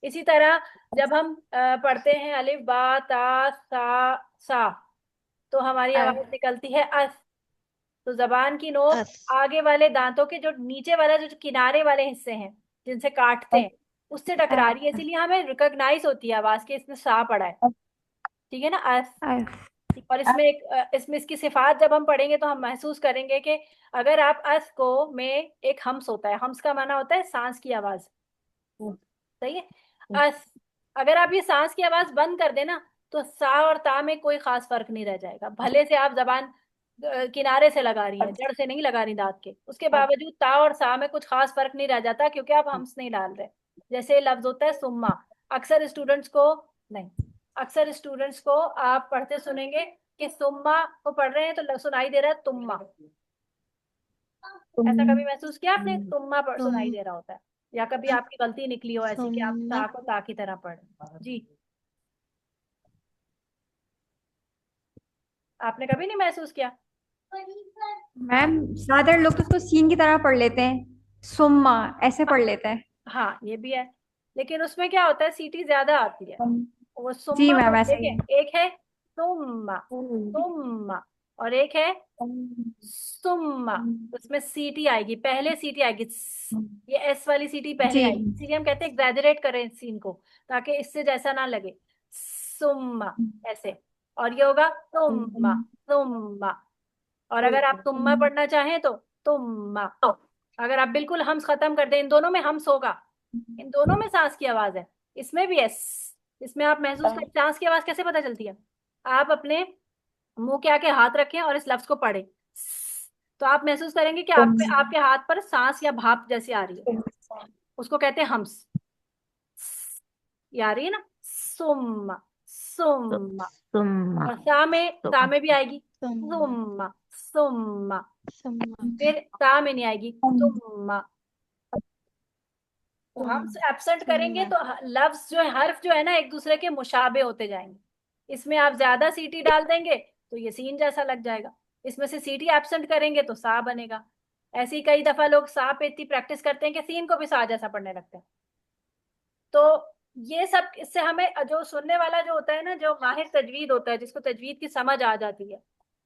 इसी तरह जब हम पढ़ते हैं अलिफ बा ता सा सा, तो हमारी आवाज निकलती है अस। तो जबान की नोक अस। आगे वाले दांतों के जो नीचे वाले जो किनारे वाले हिस्से हैं जिनसे काटते हैं उससे टकरा रही है, इसीलिए हमें रिकॉग्नाइज होती है आवाज के इसमें सा पड़ा है। ठीक है ना, अस। और इसमें एक इसमें इसकी सिफात जब हम पढ़ेंगे तो हम महसूस करेंगे कि अगर आप अस को में एक हम्स होता है, हम्स का माना होता है सांस की आवाज, सही है। अस, अगर आप ये सांस की आवाज बंद कर देना तो सा और ता में कोई खास फर्क नहीं रह जाएगा, भले से आप जबान किनारे से लगा रही हैं, जड़ से नहीं लगा रही दांत के, उसके बावजूद ता और सा में कुछ खास फर्क नहीं रह जाता क्योंकि आप हम्स नहीं डाल रहे। जैसे लफ्ज होता है सुम्मा, अक्सर स्टूडेंट्स को नहीं, अक्सर स्टूडेंट्स को आप पढ़ते सुनेंगे कि सुम्मा को पढ़ रहे हैं तो सुनाई दे रहा है तुम्मा। ऐसा कभी महसूस किया आपने, तुम्मा सुनाई तुम दे रहा होता है, या कभी आपकी गलती निकली हो ऐसी कि आप सुम्मा ता को ता की तरह पढ़े? जी, आपने कभी नहीं महसूस किया? मैम ज्यादातर लोग तो उसको सीन की तरह पढ़ लेते हैं, सुम्मा ऐसे पढ़ लेते हैं। हाँ ये भी है, लेकिन उसमें क्या होता है, सीटी ज्यादा आती है। वो जी सुम्मा मैम ऐसा ही है। देखिए, एक है तुम्मा, तुम्मा, और एक है सुम्मा। उसमें सीटी आएगी, पहले सीटी आएगी ये एस वाली सीटी पहले जी आएगी, इसीलिए हम कहते हैं एग्जैजरेट करें इस सीन को ताकि इससे जैसा ना लगे, सुम्मा ऐसे। और ये होगा तुम्मा, तुम्मा। और अगर आप तुम्मा पढ़ना चाहें तो तुम्मा। अगर आप बिल्कुल हम्स खत्म कर दें, इन दोनों में हम्स होगा, इन दोनों में सांस की आवाज है, इसमें भी है इसमें आप महसूस करें सांस की आवाज कैसे पता चलती है। आप अपने मुंह के आगे हाथ रखें और इस लफ्ज को पढ़ें, तो आप महसूस करेंगे कि आप पे आपके हाथ पर सांस या भाप जैसी आ रही है, उसको कहते हैं हम्स। ये आ रही है ना, सुम्मा, सुम्मा। सुम्मा, और सा में भी आएगी सुम्मा सुम्मा, सुम्मा। सुम्मा फिर ता में नहीं आएगी, तुम्मा। तो हम तुम एब्सेंट करेंगे सुम्मा तो लफ्ज जो है, हर्फ जो है ना, एक दूसरे के मुशाबे होते जाएंगे। इसमें आप ज्यादा सीटी डाल देंगे तो ये सीन जैसा लग जाएगा, इसमें से सीटी एब्सेंट करेंगे तो सा बनेगा। ऐसे ही कई दफा लोग सा पे इतनी प्रैक्टिस करते हैं कि सीन को भी सा जैसा पढ़ने लगते हैं। तो ये सब इससे हमें जो सुनने वाला जो होता है ना, जो माहिर तजवीद होता है, जिसको तजवीद की समझ आ जाती है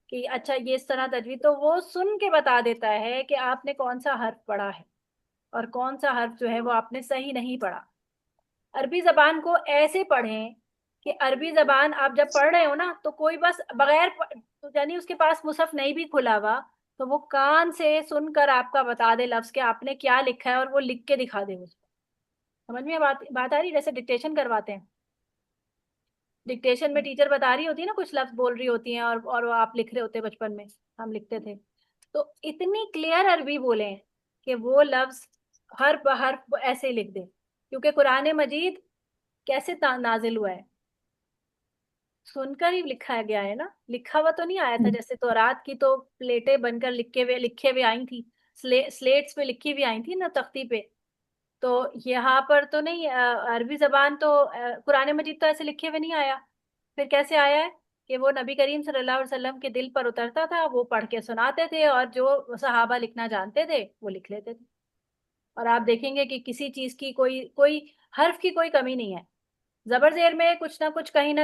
कि अच्छा ये इस तरह तजवीद, तो वो सुन के बता देता है कि आपने कौन सा हर्फ पढ़ा है और कौन सा हर्फ जो है वो आपने सही नहीं पढ़ा। अरबी जबान को ऐसे पढ़ें कि अरबी जबान आप जब पढ़ रहे हो ना तो कोई बस बगैर तो यानी उसके पास मुसहफ नहीं भी खुला हुआ, तो वो कान से सुनकर आपका बता दे लफ्ज के आपने क्या लिखा है और वो लिख के दिखा दे उसको। समझ में बात आ रही, जैसे डिक्टेशन करवाते हैं, डिक्टेशन में टीचर बता रही होती है ना, कुछ लफ्ज बोल रही होती हैं और वो आप लिख रहे होते, बचपन में हम लिखते थे, तो इतनी क्लियर अरबी बोले कि वो लफ्ज हर हर ऐसे ही लिख दे, क्योंकि कुरान मजीद कैसे नाजिल हुआ है, सुनकर ही लिखा गया है ना, लिखा हुआ तो नहीं आया था। जैसे तौरात की तो प्लेटें बनकर लिखे हुए आई थी, स्लेट्स पे लिखी हुई आई थी ना तख्ती पे, तो यहाँ पर तो नहीं, अरबी जबान तो कुरान मजीद तो ऐसे लिखे हुए नहीं आया। फिर कैसे आया है कि वो नबी करीम सल्लल्लाहु अलैहि वसल्लम के दिल पर उतरता था, वो पढ़ के सुनाते थे और जो सहाबा लिखना जानते थे वो लिख लेते थे। और आप देखेंगे कि किसी चीज की कोई कोई हर्फ की कोई कमी नहीं है। जबर जेर में कुछ ना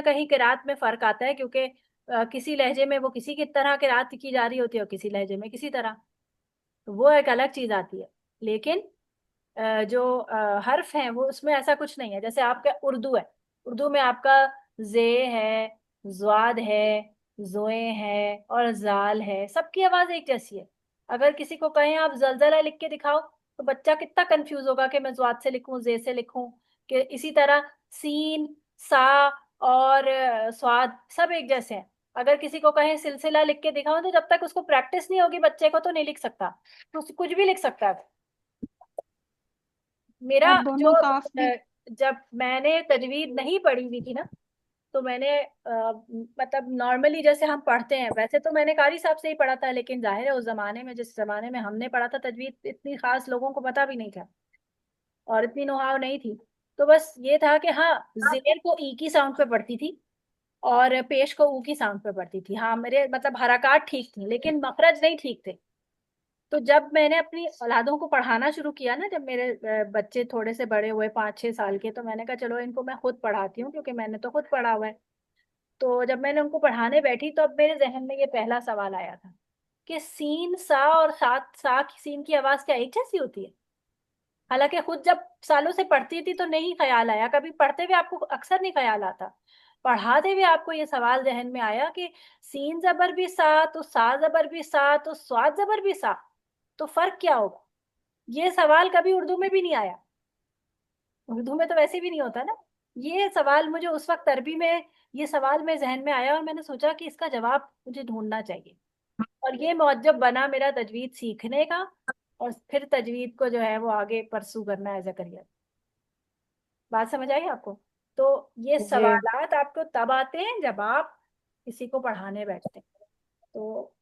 कहीं किरात में फर्क आता है, क्योंकि किसी लहजे में वो किसी की तरह किरात की जा रही होती है और किसी लहजे में किसी तरह, तो वो एक अलग चीज आती है। लेकिन जो हर्फ हैं वो उसमें ऐसा कुछ नहीं है। जैसे आपका उर्दू है, उर्दू में आपका जे है, ज्वाद है, जोए है और जाल है, सबकी आवाज एक जैसी है। अगर किसी को कहें आप जलजला लिख के दिखाओ तो बच्चा कितना कंफ्यूज होगा कि मैं ज्वाद से लिखूं, जे से लिखूं, कि इसी तरह सीन, सा और स्वाद सब एक जैसे हैं। अगर किसी को कहें सिलसिला लिख के दिखाओ तो जब तक उसको प्रैक्टिस नहीं होगी बच्चे को तो नहीं लिख सकता, तो कुछ भी लिख सकता है। मेरा और जो दोनों काफ भी। जब मैंने तजवीद नहीं पढ़ी हुई थी ना, तो मैंने मतलब नॉर्मली जैसे हम पढ़ते हैं वैसे तो मैंने कारी साहब से ही पढ़ा था, लेकिन जाहिर है उस जमाने में, जिस जमाने में हमने पढ़ा था तजवीद, इतनी खास लोगों को पता भी नहीं था और इतनी नुहाव नहीं थी। तो बस ये था कि हाँ, जेर को ई की साउंड पे पढ़ती थी और पेश को ऊ की साउंड पे पढ़ती थी। हाँ मेरे मतलब हरकत ठीक थी लेकिन मखरज नहीं ठीक थे। तो जब मैंने अपनी औलादों को पढ़ाना शुरू किया ना, जब मेरे बच्चे थोड़े से बड़े हुए 5-6 साल के, तो मैंने कहा चलो इनको मैं खुद पढ़ाती हूँ क्योंकि मैंने तो खुद पढ़ा हुआ है। तो जब मैंने उनको पढ़ाने बैठी तो अब मेरे जहन में ये पहला सवाल आया था कि सीन सा और सात सा की सीन की आवाज क्या एक जैसी होती है। हालांकि खुद जब सालों से पढ़ती थी तो नहीं ख्याल आया, कभी पढ़ते हुए आपको अक्सर नहीं ख्याल आता, पढ़ाते हुए आपको ये सवाल जहन में आया कि सीन जबर भी सा तो सा जबर भी सा तो स्वाद जबर भी सा, तो फर्क क्या होगा। ये सवाल कभी उर्दू में भी नहीं आया, उर्दू में तो वैसे भी नहीं होता ना। ये सवाल मुझे उस वक्त अरबी में, ये सवाल मेरे जहन में आया और मैंने सोचा कि इसका जवाब मुझे ढूंढना चाहिए। और ये मौजब बना मेरा तजवीद सीखने का, और फिर तजवीद को जो है वो आगे परसू करना एज अ करियर। बात समझ आई आपको? तो ये जी। सवालात आपको तब आते हैं जब आप किसी को पढ़ाने बैठते हैं। तो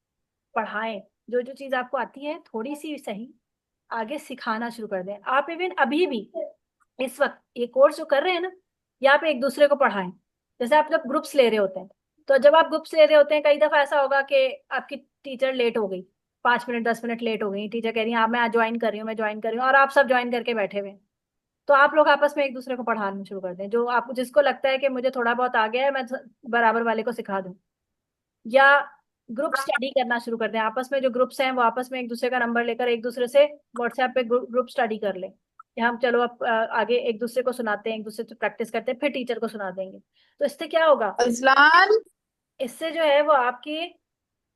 पढ़ाएं, जो जो चीज आपको आती है थोड़ी सी सही, आगे सिखाना शुरू कर दें। आप इवन अभी भी इस वक्त ये कोर्स जो कर रहे हैं ना, यहाँ पे एक दूसरे को पढ़ाएं। जैसे आप जब ग्रुप्स ले रहे होते हैं, तो जब आप ग्रुप्स ले रहे होते हैं, कई दफा ऐसा होगा कि आपकी टीचर लेट हो गई, 5 मिनट 10 मिनट लेट हो गई, टीचर कह रही है हाँ मैं ज्वाइन कर रही हूँ, मैं ज्वाइन कर रही हूँ, और आप सब ज्वाइन करके बैठे हुए हैं। तो आप लोग आपस में एक दूसरे को पढ़ाना शुरू कर दें। जो आपको जिसको लगता है कि मुझे थोड़ा बहुत आ गया है, मैं बराबर वाले को सिखा दूं। या ग्रुप स्टडी करना शुरू कर दें, आपस में जो ग्रुप्स हैं वो आपस में एक दूसरे का नंबर लेकर एक दूसरे से व्हाट्सएप पे ग्रुप स्टडी कर लें कि हम चलो अब आगे एक दूसरे को सुनाते हैं, एक दूसरे से प्रैक्टिस करते हैं, फिर टीचर को सुना देंगे। तो इससे क्या होगा? अजलान। इससे जो है वो आपकी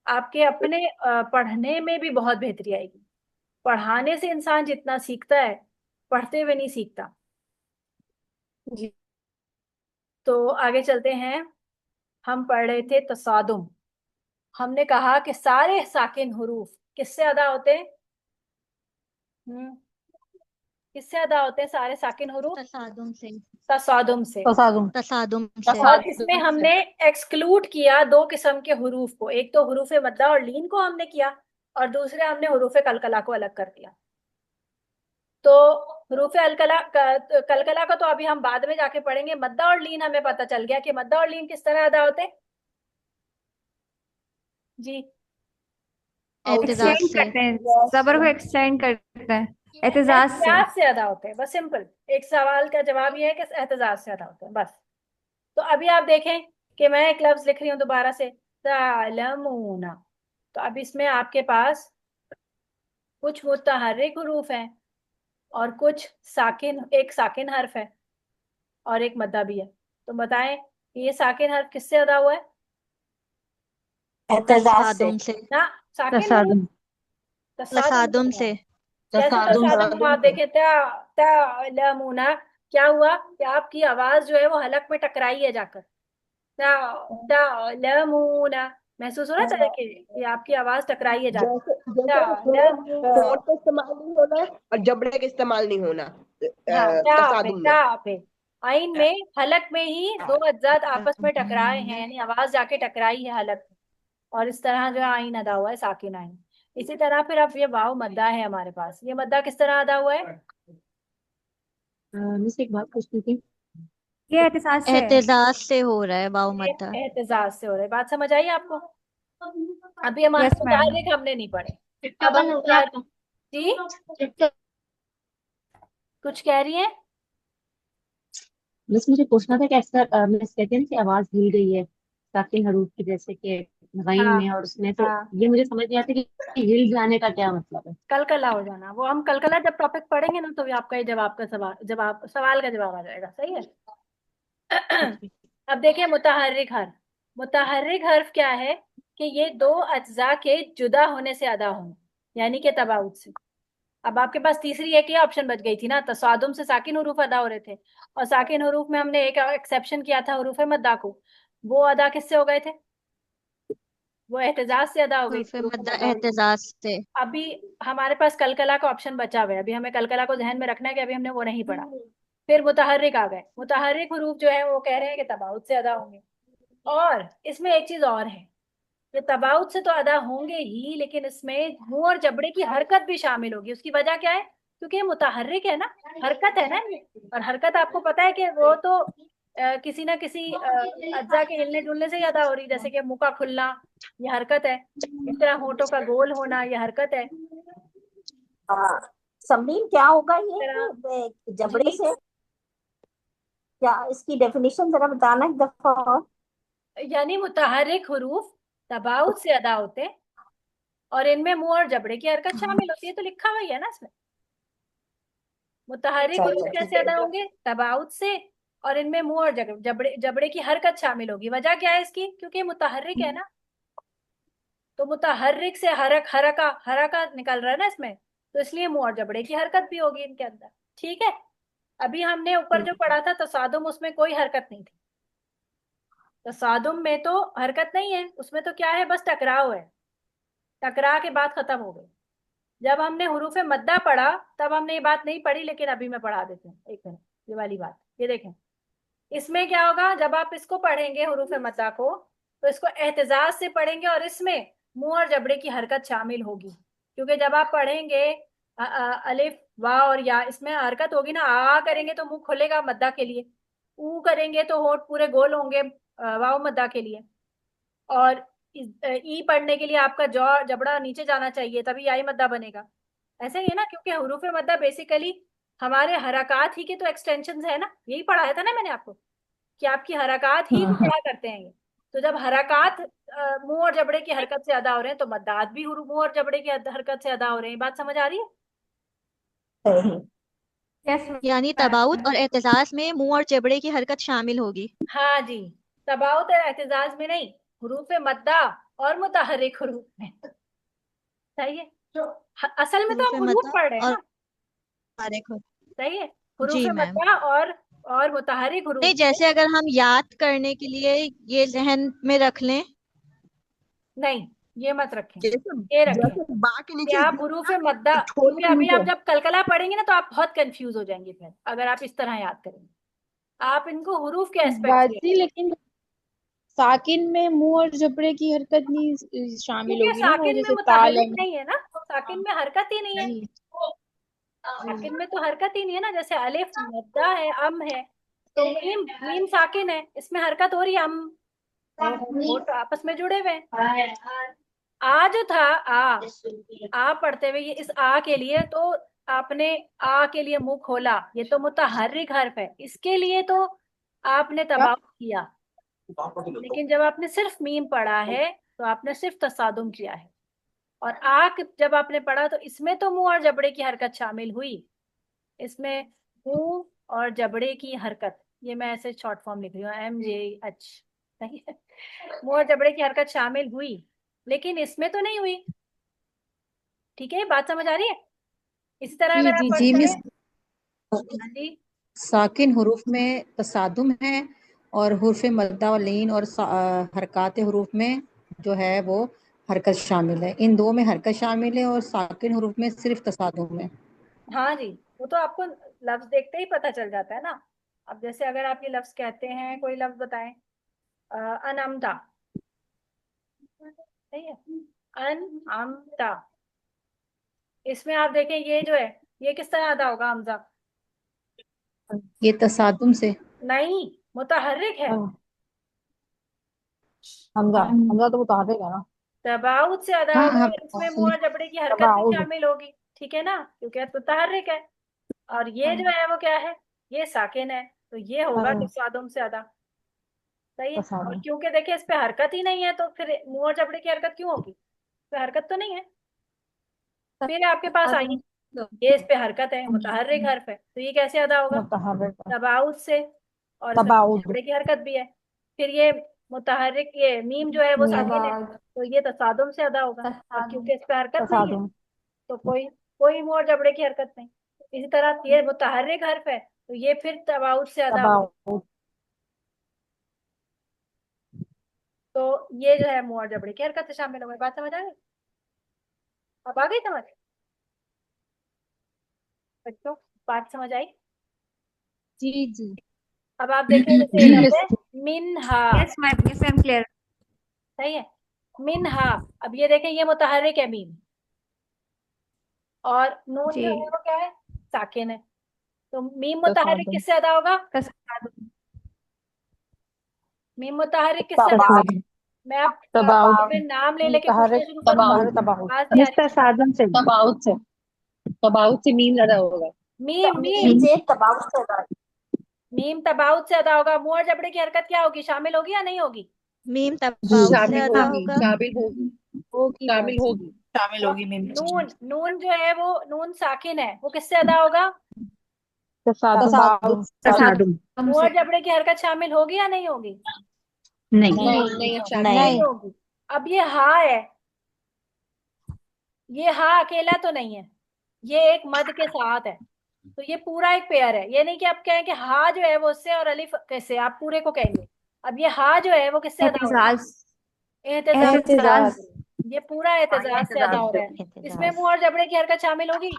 आपके अपने पढ़ने में भी बहुत बेहतरी आएगी। पढ़ाने से इंसान जितना सीखता है, पढ़ते हुए नहीं सीखता। जी। तो आगे चलते हैं। हम पढ़ रहे थे तसादुम। हमने कहा कि सारे साकिन हुरूफ किससे अदा होते हैं? हम्म किससे अदा होते हैं सारे साकिन हरूफ? तसादुम से। तसादुम से। तसादुम। तसादुम से। और इसमें तसादुम से। हमने एक्सक्लूड किया दो किस्म के हरूफ को। एक तो हरूफ मद्दा और लीन को हमने किया, और दूसरे हमने हरूफ कलकला को अलग कर दिया। तो हरूफ कलकला को तो अभी हम बाद में जाके पढ़ेंगे। मद्दा और लीन हमें पता चल गया कि मद्दा और लीन किस तरह अदा होते हैं। जी, एहतिजाज एक्सटेंड से। करते हैं, जबर को एक्सटेंड करते हैं एहतिजाज से। एहतजाज से अदा होते हैं, बस सिंपल। एक सवाल का जवाब ये है कि एहतजाज से अदा होते हैं, बस। तो अभी आप देखें कि मैं एक लफ्ज लिख रही हूँ दोबारा से, तालमूना। तो अब इसमें आपके पास कुछ मुतहर्रिक हुरूफ हैं और कुछ साकिन, एक साकिन हर्फ है और एक मद्दा भी है। तो बताएं कि ये साकिन हर्फ किससे अदा हुआ है? एहतजाज से। तसादुम से। ना, साकिन हरूफ। तसादुम। तसादुम से तसादुम अदा से। हुआ। कैसे तसादुम तसादुम हुआ? से। आप देखें, तालमूना। क्या हुआ कि आपकी आवाज जो है वो हलक में टकराई है जाकर। तालमूना, महसूस हो रहा था कि आपकी आवाज टकराई है जाकर। जैसे जैसे होंठ का इस्तेमाल नहीं होना और जबड़े का इस्तेमाल नहीं होना। हाँ, तसादुम में। पे आइन में हलक में ही दो अज्जाद आपस में टकराए हैं, यानी आवाज जाके टकराई है हलक में। और इस तरह जो है आइन अदा हुआ है, साकिन आइन। इसी तरह फिर अब ये वाव मद्दा है हमारे पास। ये मद्दा किस तरह अदा हुआ है? मुझसे एक बात पूछनी थी। ये एहतिजाज से है। एहतिजाज से हो रहा है वाव ये मद्दा। एहतजाज से हो रहा है। बात समझ आई आपको? अभी हम यस मैम। मुतारिक हमने नहीं पढ़े। तो अब हम बंद हो गया आपका। जी, तो कुछ कह रही है? बस मुझे पूछना था कि अक्सर मिस कहते हैं ना कि आवाज हिल गई है साकिन हरूफ की, जैसे कि गईन हाँ में और उसमें, तो हाँ, ये मुझे समझ नहीं आता कि हिल जाने का क्या मतलब है। कलकला हो जाना, वो हम कलकला जब टॉपिक पढ़ेंगे ना, तो ये आपका ये जवाब का सवाल का जवाब आ जाएगा। सही है। अब देखिए मुतहर्रिक हर्फ। मुतहर्रिक हर्फ क्या है? कि ये दो अज्जा के जुदा होने से अदा होना, यानी कि तबाउत से। अब आपके पास तीसरी एक ही ऑप्शन बच गई थी ना, तसादुम से साकिन हरूफ अदा हो रहे थे, और साकिन हरूफ में हमने एक एक्सेप्शन किया था, हरूफ मद्दा को। वो अदा किससे हो गए थे? वो एहतजाज से अदा हो गई थी, हुर्फ हरूफ मद्दा मद्दा। एहतिजाज से। अभी हमारे पास कलकला का ऑप्शन बचा हुआ है। अभी हमें कलकला को जहन में रखना है कि अभी हमने वो नहीं पढ़ा। फिर मुतहर्रिक आ गए। मुतहर्रिक हरूफ जो है वो कह रहे हैं कि तबाउत से अदा होंगे। और इसमें एक चीज और है, ये तबाउत से तो अदा होंगे ही, लेकिन इसमें मुंह और जबड़े की हरकत भी शामिल होगी। उसकी वजह क्या है? क्योंकि ये मुतहर्रिक है ना, हरकत है ना ये। और हरकत आपको पता है कि वो तो किसी ना किसी अज्जा के हिलने डुलने से ही अदा हो रही। जैसे कि मुंह का खुलना, ये हरकत है। इस तरह होठों का गोल होना, ये हरकत है। इस हाँ, समरीन क्या होगा ये तरह कि जबड़े जी, से? क्या इसकी डेफिनेशन जरा बताना एक दफा और। यानी मुतहर्रिक हुरूफ तबाउत से अदा होते हैं, और इनमें मुंह और जबड़े की हरकत शामिल होती है। तो लिखा हुआ ही है ना इसमें। मुतहर्रिक अच्छा हुरूफ अच्छा, ठीक कैसे है। अदा होंगे? तबाउत से, और इनमें मुंह और जबड़े जबड़े की हरकत शामिल होगी। वजह क्या है इसकी? क्योंकि ये मुतहर्रिक है ना। तो मुतहर्रिक से हरका निकल रहा है ना इसमें, तो इसलिए मुंह और जबड़े की हरकत भी होगी इनके अंदर। ठीक है। अभी हमने ऊपर जो पढ़ा था तसादुम, उसमें कोई हरकत नहीं थी। तसादुम में तो हरकत नहीं है, उसमें तो क्या है, बस टकराव है। टकरा के बात खत्म हो गई। जब हमने हुरूफ मद्दा पढ़ा तब हमने ये बात नहीं पढ़ी, लेकिन अभी मैं पढ़ा देती हूँ, एक मिनट। ये वाली बात ये देखें, इसमें क्या होगा जब आप इसको पढ़ेंगे हुरूफ मद्दा को, तो इसको एहतिजाज से पढ़ेंगे और इसमें मुंह और जबड़े की हरकत शामिल होगी। क्योंकि जब आप पढ़ेंगे अलिफ वाह और या, इसमें हरकत होगी ना, आ करेंगे तो मुंह खुलेगा मद्दा के लिए, ऊ करेंगे तो होठ पूरे गोल होंगे वाव मद्दा के लिए, और ई पढ़ने के लिए आपका जौ जबड़ा नीचे जाना चाहिए, तभी आई मद्दा बनेगा। ऐसा ही है ना, क्योंकि हुरूफ मद्दा बेसिकली हमारे हरकत ही के तो एक्सटेंशन है ना, यही पढ़ाया था ना मैंने आपको कि आपकी हरकत ही को क्या करते हैं ये। तो जब हरकत मुंह और जबड़े की हरकत से अदा हो रहे हैं, तो मद्दात भी मुंह और जबड़े की हरकत से अदा हो रहे हैं। बात समझ आ रही है? यस यानी तबाउत और एहतिजाज में मुंह और जबड़े की हरकत शामिल होगी। हाँ जी, तबाउत और एहतिजाज में नहीं, हुरूफ मद्दा और मुतहर्रिक हुरूफ में। सही है, असल में तो हुरूफ हम हुरूफ मद्दा पढ़ रहे हैं और ना। मुतहर्रिक हुरूफ। सही है, हुरूफ जी मैम। मद्दा और मुतहर्रिक हुरूफ नहीं, में। जैसे अगर हम याद करने के लिए ये जहन में रख लें। नहीं, ये मत रखें, जैसे ये रखें जैसे बा के कि नीचे आप हुरूफ मद्दा, छोड़ क्योंकि के अभी आप नीचे। जब कलकला पढ़ेंगे ना तो आप बहुत कंफ्यूज हो जाएंगे फिर, अगर आप इस तरह याद करेंगे। आप इनको हुरूफ के एस्पेक्ट से, बाजी, लेकिन साकिन में मुंह और जबड़े की हरकत नहीं शामिल क्योंकि होगी ना, वो साकिन में जैसे ताल है। मुतहर्रिक नहीं है ना, साकिन में हरकत ही नहीं है। जी साकिन में तो हरकत ही नहीं है ना, जैसे अलिफ मद्दा है, अम है, तो मीम मीम साकिन है, इसमें हरकत हो रही है, अम होठ आपस में जुड़े हुए हैं। आ जो था आ पढ़ते हुए, ये इस आ के लिए तो आपने आ के लिए मुंह खोला, ये तो मुतहर्रिक हर्फ है, इसके लिए तो आपने तबाह किया। लेकिन जब आपने सिर्फ मीम पढ़ा है तो आपने सिर्फ तसादुम किया है। और आक जब आपने पढ़ा तो इसमें तो मुंह और जबड़े की हरकत शामिल हुई, इसमें मुंह और जबड़े की हरकत, ये मैं ऐसे शॉर्ट फॉर्म लिख रही हूँ MJH, सही है, मुंह और जबड़े की हरकत शामिल हुई, लेकिन इसमें तो नहीं हुई। ठीक है, बात समझ आ रही है? इसी तरह जी अगर आप जी जी पढ़ते मिस, हैं, हाँ जी, साकिन हुरूफ में तसादुम है, और हुर्फ मद्दा व लीन और हरकत हुरूफ में जो है वो हरकत शामिल है। इन दो में हरकत शामिल है और साकिन हुरूफ में सिर्फ तसादुम है। हाँ जी, वो तो आपको लफ्ज देखते ही पता चल जाता है ना। अब जैसे अगर आप ये लफ्ज कहते हैं, कोई लफ्ज बताएं, अनअमता, सही है, अनअमता, इसमें आप देखें ये जो है, ये किस तरह अदा होगा? हमजा ये तसादुम से। नहीं, मुतहर्रिक है। हमजा हमजा तो मुताबिक है ना। तबाउत से अदा हाँ होगा हाँ, और इसमें मुंह और जबड़े की हरकत भी तबाउद। शामिल होगी। ठीक है ना, क्योंकि मुतहर्रिक है। और ये जो है वो क्या है? ये साकिन है, तो ये होगा तसादुम से अदा। सही है, और तसादुम। क्योंकि देखिए इस पे हरकत ही नहीं है, तो फिर मुंह और जबड़े की हरकत क्यों होगी? इस पे हरकत तो नहीं है। फिर आपके पास आई, ये इस पे हरकत है, मुतहर्रिक हर्फ है, तो ये कैसे अदा होगा? मुतहर्रिक तबाउत से, और इसमें तबाउद। जबड़े की हरकत भी है। फिर ये मुतहर्रिक, ये मीम जो है वो साकिन है, तो ये तसादुम से अदा होगा, और क्योंकि इस पे हरकत नहीं है तसादुम। तो कोई कोई मुंह और जबड़े की हरकत नहीं। इसी तरह ये मुतहर्रिक हर्फ है, तो ये फिर तबाउत से अदा होगा। तबाउद। तो ये जो है मुंह और जबड़े की हरकत से शामिल हो गई। बात समझ आ गई? अब आ गई समझ? बच्चों, बात समझ आई? जी जी अब आप देखें, जैसे जी ये लफ्ज मिस। है Minha, yes ma'am, yes ma'am, clear. सही है, मिनहा। अब ये देखें, ये मुतहर्रिक है मीम, और नून जो जी, है वो क्या है? साकिन है, तो मीम मुतहर्रिक तसादुम। किससे अदा होगा? तसादुम। मीम मुतहर्रिक किससे अदा होगा? तसादुम। मैं आप तबाउद। में नाम ले लेके पूछना मुतहर्रिक शुरू करूंगा, मुतहर्रिक तबाउद। आवाज नहीं आ रही। साधन से तबाउद से मीम ज्यादा होगा। मीम मीम मीम से तबाउत से अदा। मीम तबाउत से अदा होगा। मुंह और जबड़े की हरकत क्या होगी? शामिल होगी या नहीं होगी? मीम तबाउत से शामिल अदा होगी, होगा। शामिल होगी, शामिल होगी, शामिल होगी मीम। नून नून जो है वो नून साकिन है, वो किससे अदा होगा? तसादुम। तसादुम मुंह से। और जबड़े की हरकत शामिल होगी या नहीं होगी? नहीं नहीं नहीं होगी। अब ये हा है, ये हा अकेला तो नहीं है, ये एक मद के साथ है, तो ये पूरा एक पेयर है। ये नहीं कि आप कहें कि हा जो है वो उससे और अलिफ कैसे, आप पूरे को कहेंगे। अब ये हा जो है वो किससे अदा होगा? एहतिजाज। एहतिजाज। एहतिजाज। ये पूरा एहतजाज से अदा हो रहा है। इसमें मुंह और जबड़े की हरकत शामिल होगी?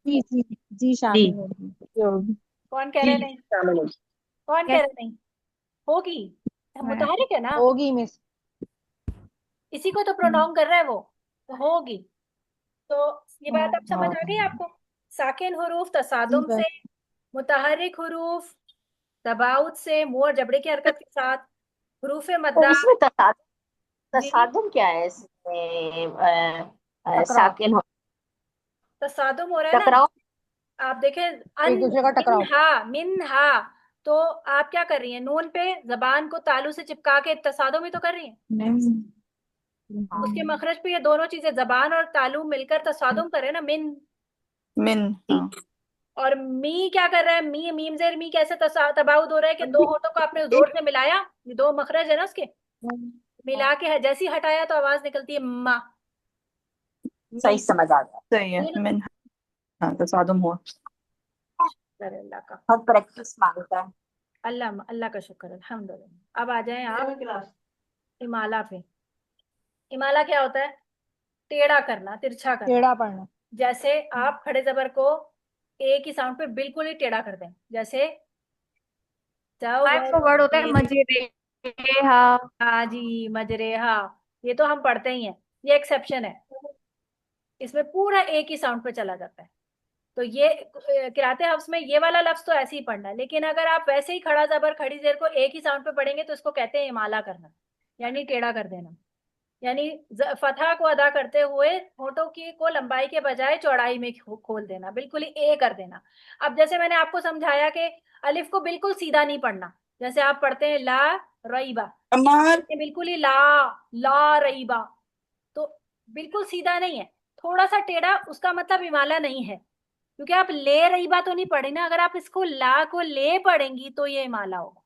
जी जी जी, शामिल होगी। कौन कह जी रहे जी नहीं? शामिल होगी। कौन कह रहे नहीं? होगी। मैं मुतहरिक है ना, होगी मिस। इसी को तो प्रोनाउन कर रहा है वो, तो होगी। तो ये बात अब समझ आ गई हाँ आपको? साकिन हरूफ जी तसादुम से, बस। मुतहरिक हरूफ तबाउत से, मुंह और जबड़े की हरकत के साथ, हरूफ तो मद्दा। इसमें जी, तसादुम क्या है इसमें? टकराव, साकिन हो, तसादुम हो रहा है ना। टकराव। आप देखें, एक दूसरे का टकराव। मिन हा, तो आप क्या कर रही हैं? नून पे जबान को तालू से चिपका के तसादुम ही तो कर रही हैं। उसके मखरज पे ये दोनों चीजें, जबान और तालू मिलकर तसादुम करे ना, मिन। मिन, हाँ। और मी क्या कर रहा है? मी, मीम जेर मी कैसे तबाउद हो रहा है कि दो होठों को आपने जोर से मिलाया, ये दो मखरज है ना उसके, मिला के जैसे ही हटाया तो आवाज निकलती है मा। सही मी, समझ आ गया। सही है, है ना? मिन। हाँ, तसादुम हुआ। शुक्र अल्लाह का, बहुत प्रैक्टिस मांगता है। अल्लाह अल्लाह का शुक्र, अल्हम्दुलिल्लाह। अब आ जाएं आप इमाला पे। इमाला क्या होता है? टेढ़ा करना, तिरछा करना। टेढ़ा पड़ना। जैसे आप खड़े जबर को एक ही साउंड पे बिल्कुल ही टेढ़ा कर दें, जैसे एक तो वर्ड होता है मजरे, हाँ। हाँ जी, मजरे, हाँ। ये तो हम पढ़ते ही हैं, ये एक्सेप्शन है। इसमें पूरा एक ही साउंड पे चला जाता है। तो ये किराते हफ्स में ये वाला लफ्ज तो ऐसे ही पढ़ना है, लेकिन अगर आप वैसे ही खड़ा जबर खड़ी जेर को एक ही साउंड पे पढ़ेंगे तो इसको कहते हैं इमाला करना, यानी टेढ़ा कर देना। यानी फतहा को अदा करते हुए होठों की को लंबाई के बजाय चौड़ाई में खोल देना, बिल्कुल ही ए कर देना। अब जैसे मैंने आपको समझाया कि अलिफ को बिल्कुल सीधा नहीं पढ़ना, जैसे आप पढ़ते हैं ला रईबा, अमार। ये बिल्कुल ही ला, ला रईबा, तो बिल्कुल सीधा नहीं है, थोड़ा सा टेढ़ा, उसका मतलब इमाला नहीं है, क्योंकि आप ले रईबा तो नहीं पढ़े ना। अगर आप इसको ला को ले पढ़ेंगी तो ये इमाला होगा।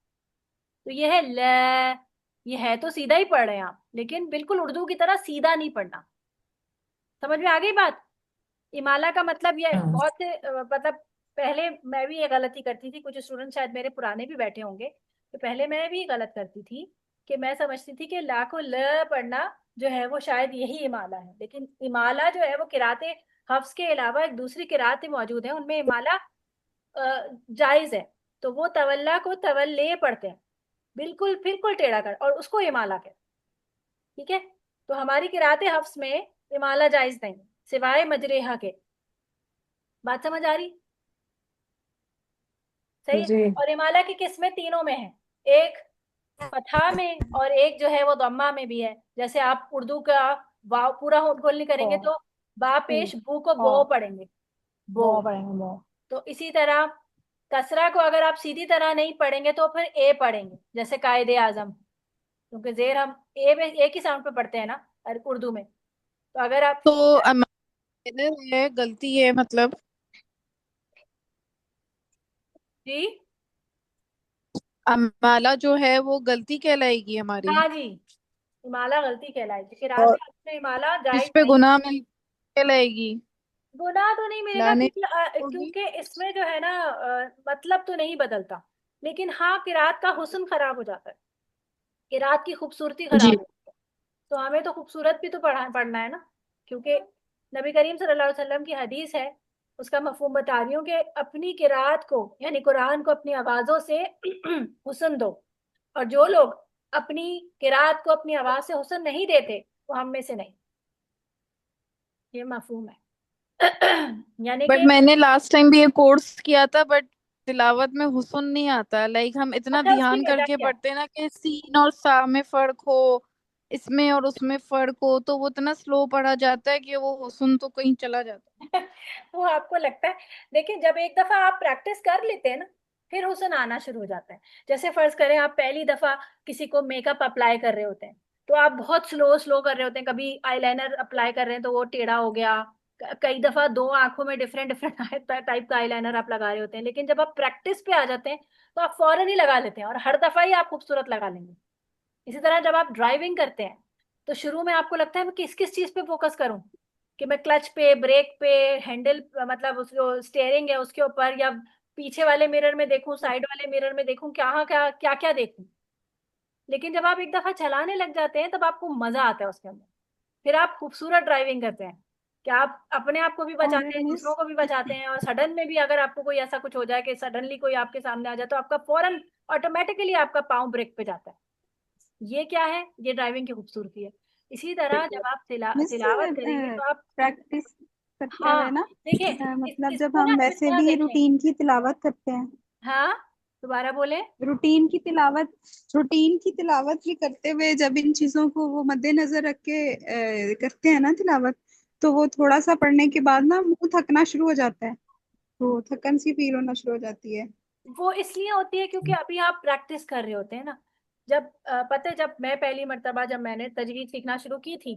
तो ये है ल, ये है तो सीधा ही पढ़ रहे हैं आप, लेकिन बिल्कुल उर्दू की तरह सीधा नहीं पढ़ना। समझ में आ गई बात? इमाला का मतलब ये बहुत से मतलब पहले मैं भी ये गलती करती थी, कुछ स्टूडेंट शायद मेरे पुराने भी बैठे होंगे, तो पहले मैं भी गलत करती थी कि मैं समझती थी कि ला को ल पढ़ना जो है वो शायद यही इमाला है। लेकिन इमाला जो है वो किराते हफ्स के अलावा एक दूसरी किरातें मौजूद हैं, उनमें इमाला जायज है। तो वो तवल्ला को तवल्ले पढ़ते हैं, बिल्कुल बिल्कुल टेढ़ा कर, और उसको इमाला कहते हैं। ठीक है? तो हमारी किराते हफ्स में इमाला जायज नहीं, सिवाय मजरेहा के। बात समझ आ रही? सही है। जी और इमाला की किस्में तीनों में है, एक फतहा में और एक जो है वो दम्मा में भी है। जैसे आप उर्दू का वाव पूरा होंठ खोल नहीं करेंगे तो बा पेश बू को बो पढ़ेंगे, बो। बो पढ़ेंगे, बो। तो इसी तरह कसरा को अगर आप सीधी तरह नहीं पढ़ेंगे तो फिर ए पढ़ेंगे, जैसे कायदे आजम, क्योंकि जेर हम ए में एक ही साउंड पे पढ़ते हैं ना उर्दू में। तो अगर आप तो अमार है, गलती है मतलब। जी, अमाला जो है वो गलती कहलाएगी हमारी। हाँ जी, इमाला गलती कहलाएगी, और किराते अपने इमाला जिस जायज पे नहीं। गुनाह मिल कहलाएगी। गुनाह तो नहीं मिलेगा, लाने क्योंकि होगी। क्योंकि इसमें जो है ना मतलब तो नहीं बदलता, लेकिन हाँ किरात का हुस्न खराब हो जाता है, किरात की खूबसूरती जी। खराब हो जाती है। तो हमें तो खूबसूरत भी तो पढ़ना है ना, क्योंकि नबी करीम सल्लल्लाहु अलैहि वसल्लम की हदीस है, उसका मफहूम बता रही हूँ कि अपनी किरात को यानी कुरान को अपनी आवाजों से हुस्न दो, और जो लोग अपनी किरात को अपनी आवाज से हुस्न नहीं देते वो हम में से नहीं। ये मफहूम है। यानी बट कि मैंने लास्ट टाइम भी ये कोर्स किया था, बट तिलावत में हुस्न नहीं आता। लाइक हम इतना अच्छा, उसकी ध्यान वजह करके क्या है? पढ़ते हैं ना कि सीन और सा में फर्क हो, इसमें और उसमें फर्क हो, तो वो इतना स्लो पढ़ा जाता है कि वो हुस्न तो कहीं चला जाता वो आपको लगता है, देखिए जब एक दफा आप प्रैक्टिस कर लेते हैं ना, फिर हुस्न आना शुरू हो जाता है। जैसे फर्ज करें आप पहली दफा किसी को मेकअप अप्लाई कर रहे होते हैं, तो आप बहुत स्लो स्लो कर रहे होते हैं, कभी आईलाइनर अप्लाई कर रहे हैं तो वो टेढ़ा हो गया, कई दफा दो आंखों में डिफरेंट डिफरेंट टाइप का आईलाइनर आप लगा रहे होते हैं। लेकिन जब आप प्रैक्टिस पे आ जाते हैं तो आप फौरन ही लगा लेते हैं, और हर दफा ही आप खूबसूरत लगा लेंगे। इसी तरह जब आप ड्राइविंग करते हैं तो शुरू में आपको लगता है मैं किस किस चीज पे फोकस करूं, कि मैं क्लच पे, ब्रेक पे, हैंडल मतलब उस जो स्टेयरिंग है उसके ऊपर, या पीछे वाले मिरर में देखूं, साइड वाले मिरर में देखूं, क्या क्या क्या क्या देखूं। लेकिन जब आप एक दफा चलाने लग जाते हैं तब आपको मजा आता है उसके अंदर, फिर आप खूबसूरत ड्राइविंग करते हैं कि आप अपने आप को भी और बचाते हैं, मिस दूसरों को भी बचाते हैं, और सडन में भी अगर आपको कोई ऐसा कुछ हो जाए कि सडनली कोई आपके सामने आ जाए तो आपका फौरन ऑटोमेटिकली आपका पाँव ब्रेक पे जाता है। ये क्या है? ये ड्राइविंग की खूबसूरती है। इसी तरह जब आप मिस तिलावत करेंगे तो आप, प्रैक्टिस करते हाँ हुए ना, देखिए, मतलब जब इसको ना हम इस वैसे तरह भी देखें। रूटीन की तिलावत करते हैं, हाँ, दोबारा बोले। रूटीन की तिलावत रूटीन की तिलावत भी करते हुए जब इन चीजों को वो मद्देनजर रख के करते हैं ना तिलावत, तो वो थोड़ा सा पढ़ने के बाद ना मुंह थकना शुरू हो जाता है, तो थकन सी फील होना शुरू हो जाती है। वो इसलिए होती है क्योंकि अभी आप प्रैक्टिस कर रहे होते हैं ना। जब पता है, जब मैं पहली मर्तबा जब मैंने तजवीज सीखना शुरू की थी,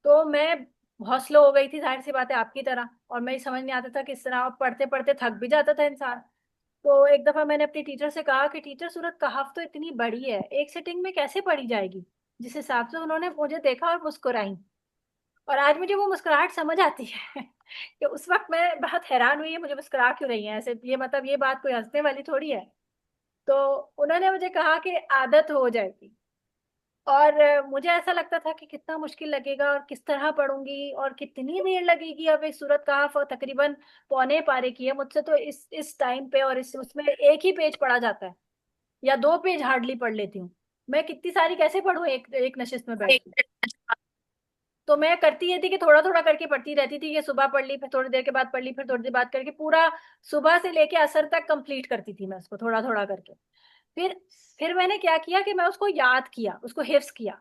तो मैं बहुत स्लो हो गई थी, जाहिर सी बात है आपकी तरह, और मैं समझ नहीं आता था किस तरह, पढ़ते पढ़ते थक भी जाता था इंसान। तो एक दफा मैंने अपनी टीचर से कहा कि टीचर, सूरत कहफ तो इतनी बड़ी है, एक सिटिंग में कैसे पढ़ी जाएगी? जिस हिसाब से उन्होंने मुझे देखा और मुस्कुराई, और आज मुझे वो मुस्कुराहट समझ आती है कि उस वक्त मैं बहुत हैरान हुई है, मुझे मुस्कुरा क्यों रही है ऐसे, ये मतलब ये बात कोई हंसने वाली थोड़ी है। तो उन्होंने मुझे कहा कि आदत हो जाएगी। और मुझे ऐसा लगता था कि कितना मुश्किल लगेगा और किस तरह पढ़ूंगी और कितनी देर लगेगी। अब एक सूरत कहाफ तकरीबन पौने पारे की है, मुझसे तो इस टाइम पे और इस उसमें एक ही पेज पढ़ा जाता है, या दो पेज हार्डली पढ़ लेती हूँ। मैं कितनी सारी कैसे पढ़ूं एक एक नशिस्त में बैठ के? तो मैं करती ये थी कि थोड़ा थोड़ा करके पढ़ती रहती थी, ये सुबह पढ़ ली, फिर थोड़ी देर के बाद पढ़ ली, फिर थोड़ी देर बाद करके पूरा सुबह से लेके असर तक कंप्लीट करती थी मैं उसको थोड़ा थोड़ा करके। फिर फिर मैंने क्या किया कि मैं उसको याद किया, उसको हिफ्स किया,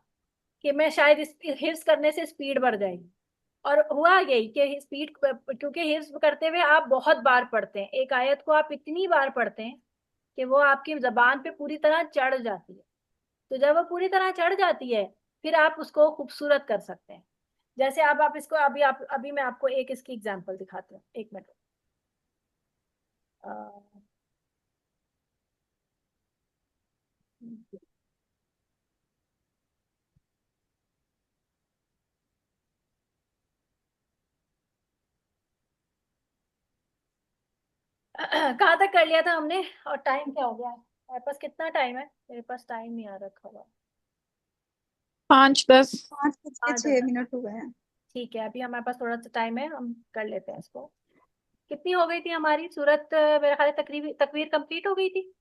कि मैं शायद इस हिफ्स करने से स्पीड बढ़ जाएगी। और हुआ यही कि स्पीड, क्योंकि हिफ्स करते हुए आप बहुत बार पढ़ते हैं, एक आयत को आप इतनी बार पढ़ते हैं कि वो आपकी जबान पे पूरी तरह चढ़ जाती है। तो जब वो पूरी तरह चढ़ जाती है, फिर आप उसको खूबसूरत कर सकते हैं। जैसे अब आप इसको, अभी मैं आपको एक इसकी एग्जांपल दिखाती हूँ, एक मिनट। कहाँ तक कर लिया था हमने, और टाइम क्या हो गया है? मेरे पास कितना टाइम है? मेरे पास टाइम नहीं आ रखा हुआ। 5:10। 5 बज के 6 मिनट हो गए हैं। ठीक है, अभी हमारे पास थोड़ा सा टाइम है, हम कर लेते हैं इसको। कितनी हो गई थी हमारी सूरत? मेरे ख्याल है तकवीर कंप्लीट हो गई थी।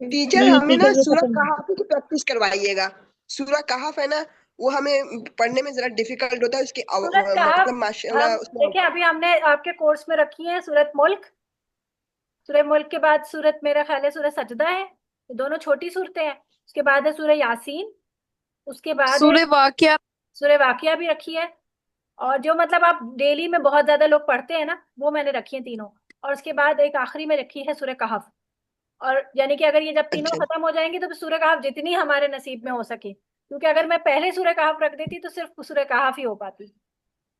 टीचर नहीं हमें ना टीचर ये सूरह खत्म। कहाफ की प्रैक्टिस करवाइएगा। सूरह कहाफ है ना, वो हमें पढ़ने में जरा डिफिकल्ट होता है, उसकी सूरत मतलब कहाफ, माशाल्लाह हम उसमें। देखिए अभी हमने आपके कोर्स में रखी है सूरत मुल्क। सूरह मुल्क के बाद सूरत, मेरा ख्याल है सूरह सजदा है, ये दोनों छोटी सूरतें हैं। उसके बाद है सूरह यासीन, उसके बाद है सूर्य वाकया। सूरह वाकिया भी रखी है। और जो मतलब आप डेली में बहुत ज्यादा लोग पढ़ते हैं ना, वो मैंने रखी है तीनों। और उसके बाद एक आखिरी में रखी है सूरह कहफ। और यानी कि अगर ये जब तीनों अच्छा खत्म हो जाएंगी तो फिर सूरह कहफ जितनी हमारे नसीब में हो सके, क्योंकि अगर मैं पहले सूरह कहफ रख देती तो सिर्फ सूरह कहफ ही हो पाती।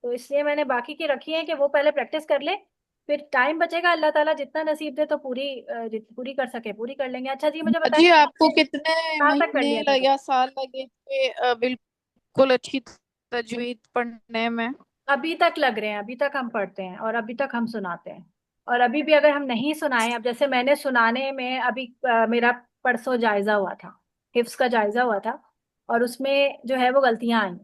तो इसलिए मैंने बाकी की रखी है कि वो पहले प्रैक्टिस कर ले, फिर टाइम बचेगा, अल्लाह ताला जितना नसीब दे तो पूरी पूरी कर सके पूरी कर लेंगे। अच्छा जी, मुझे जी, बताइए आपको आपने कितने कहाँ तक कर महीने लिया था तक? या साल लगे थे बिल्कुल अच्छी तजवीज पढ़ने में? अभी तक लग रहे हैं, अभी तक हम पढ़ते हैं और अभी तक हम सुनाते हैं। और अभी भी अगर हम नहीं सुनाए, अब जैसे मैंने सुनाने में अभी मेरा परसों जायजा हुआ था, हिफ्स का जायजा हुआ था, और उसमें जो है वो गलतियां आई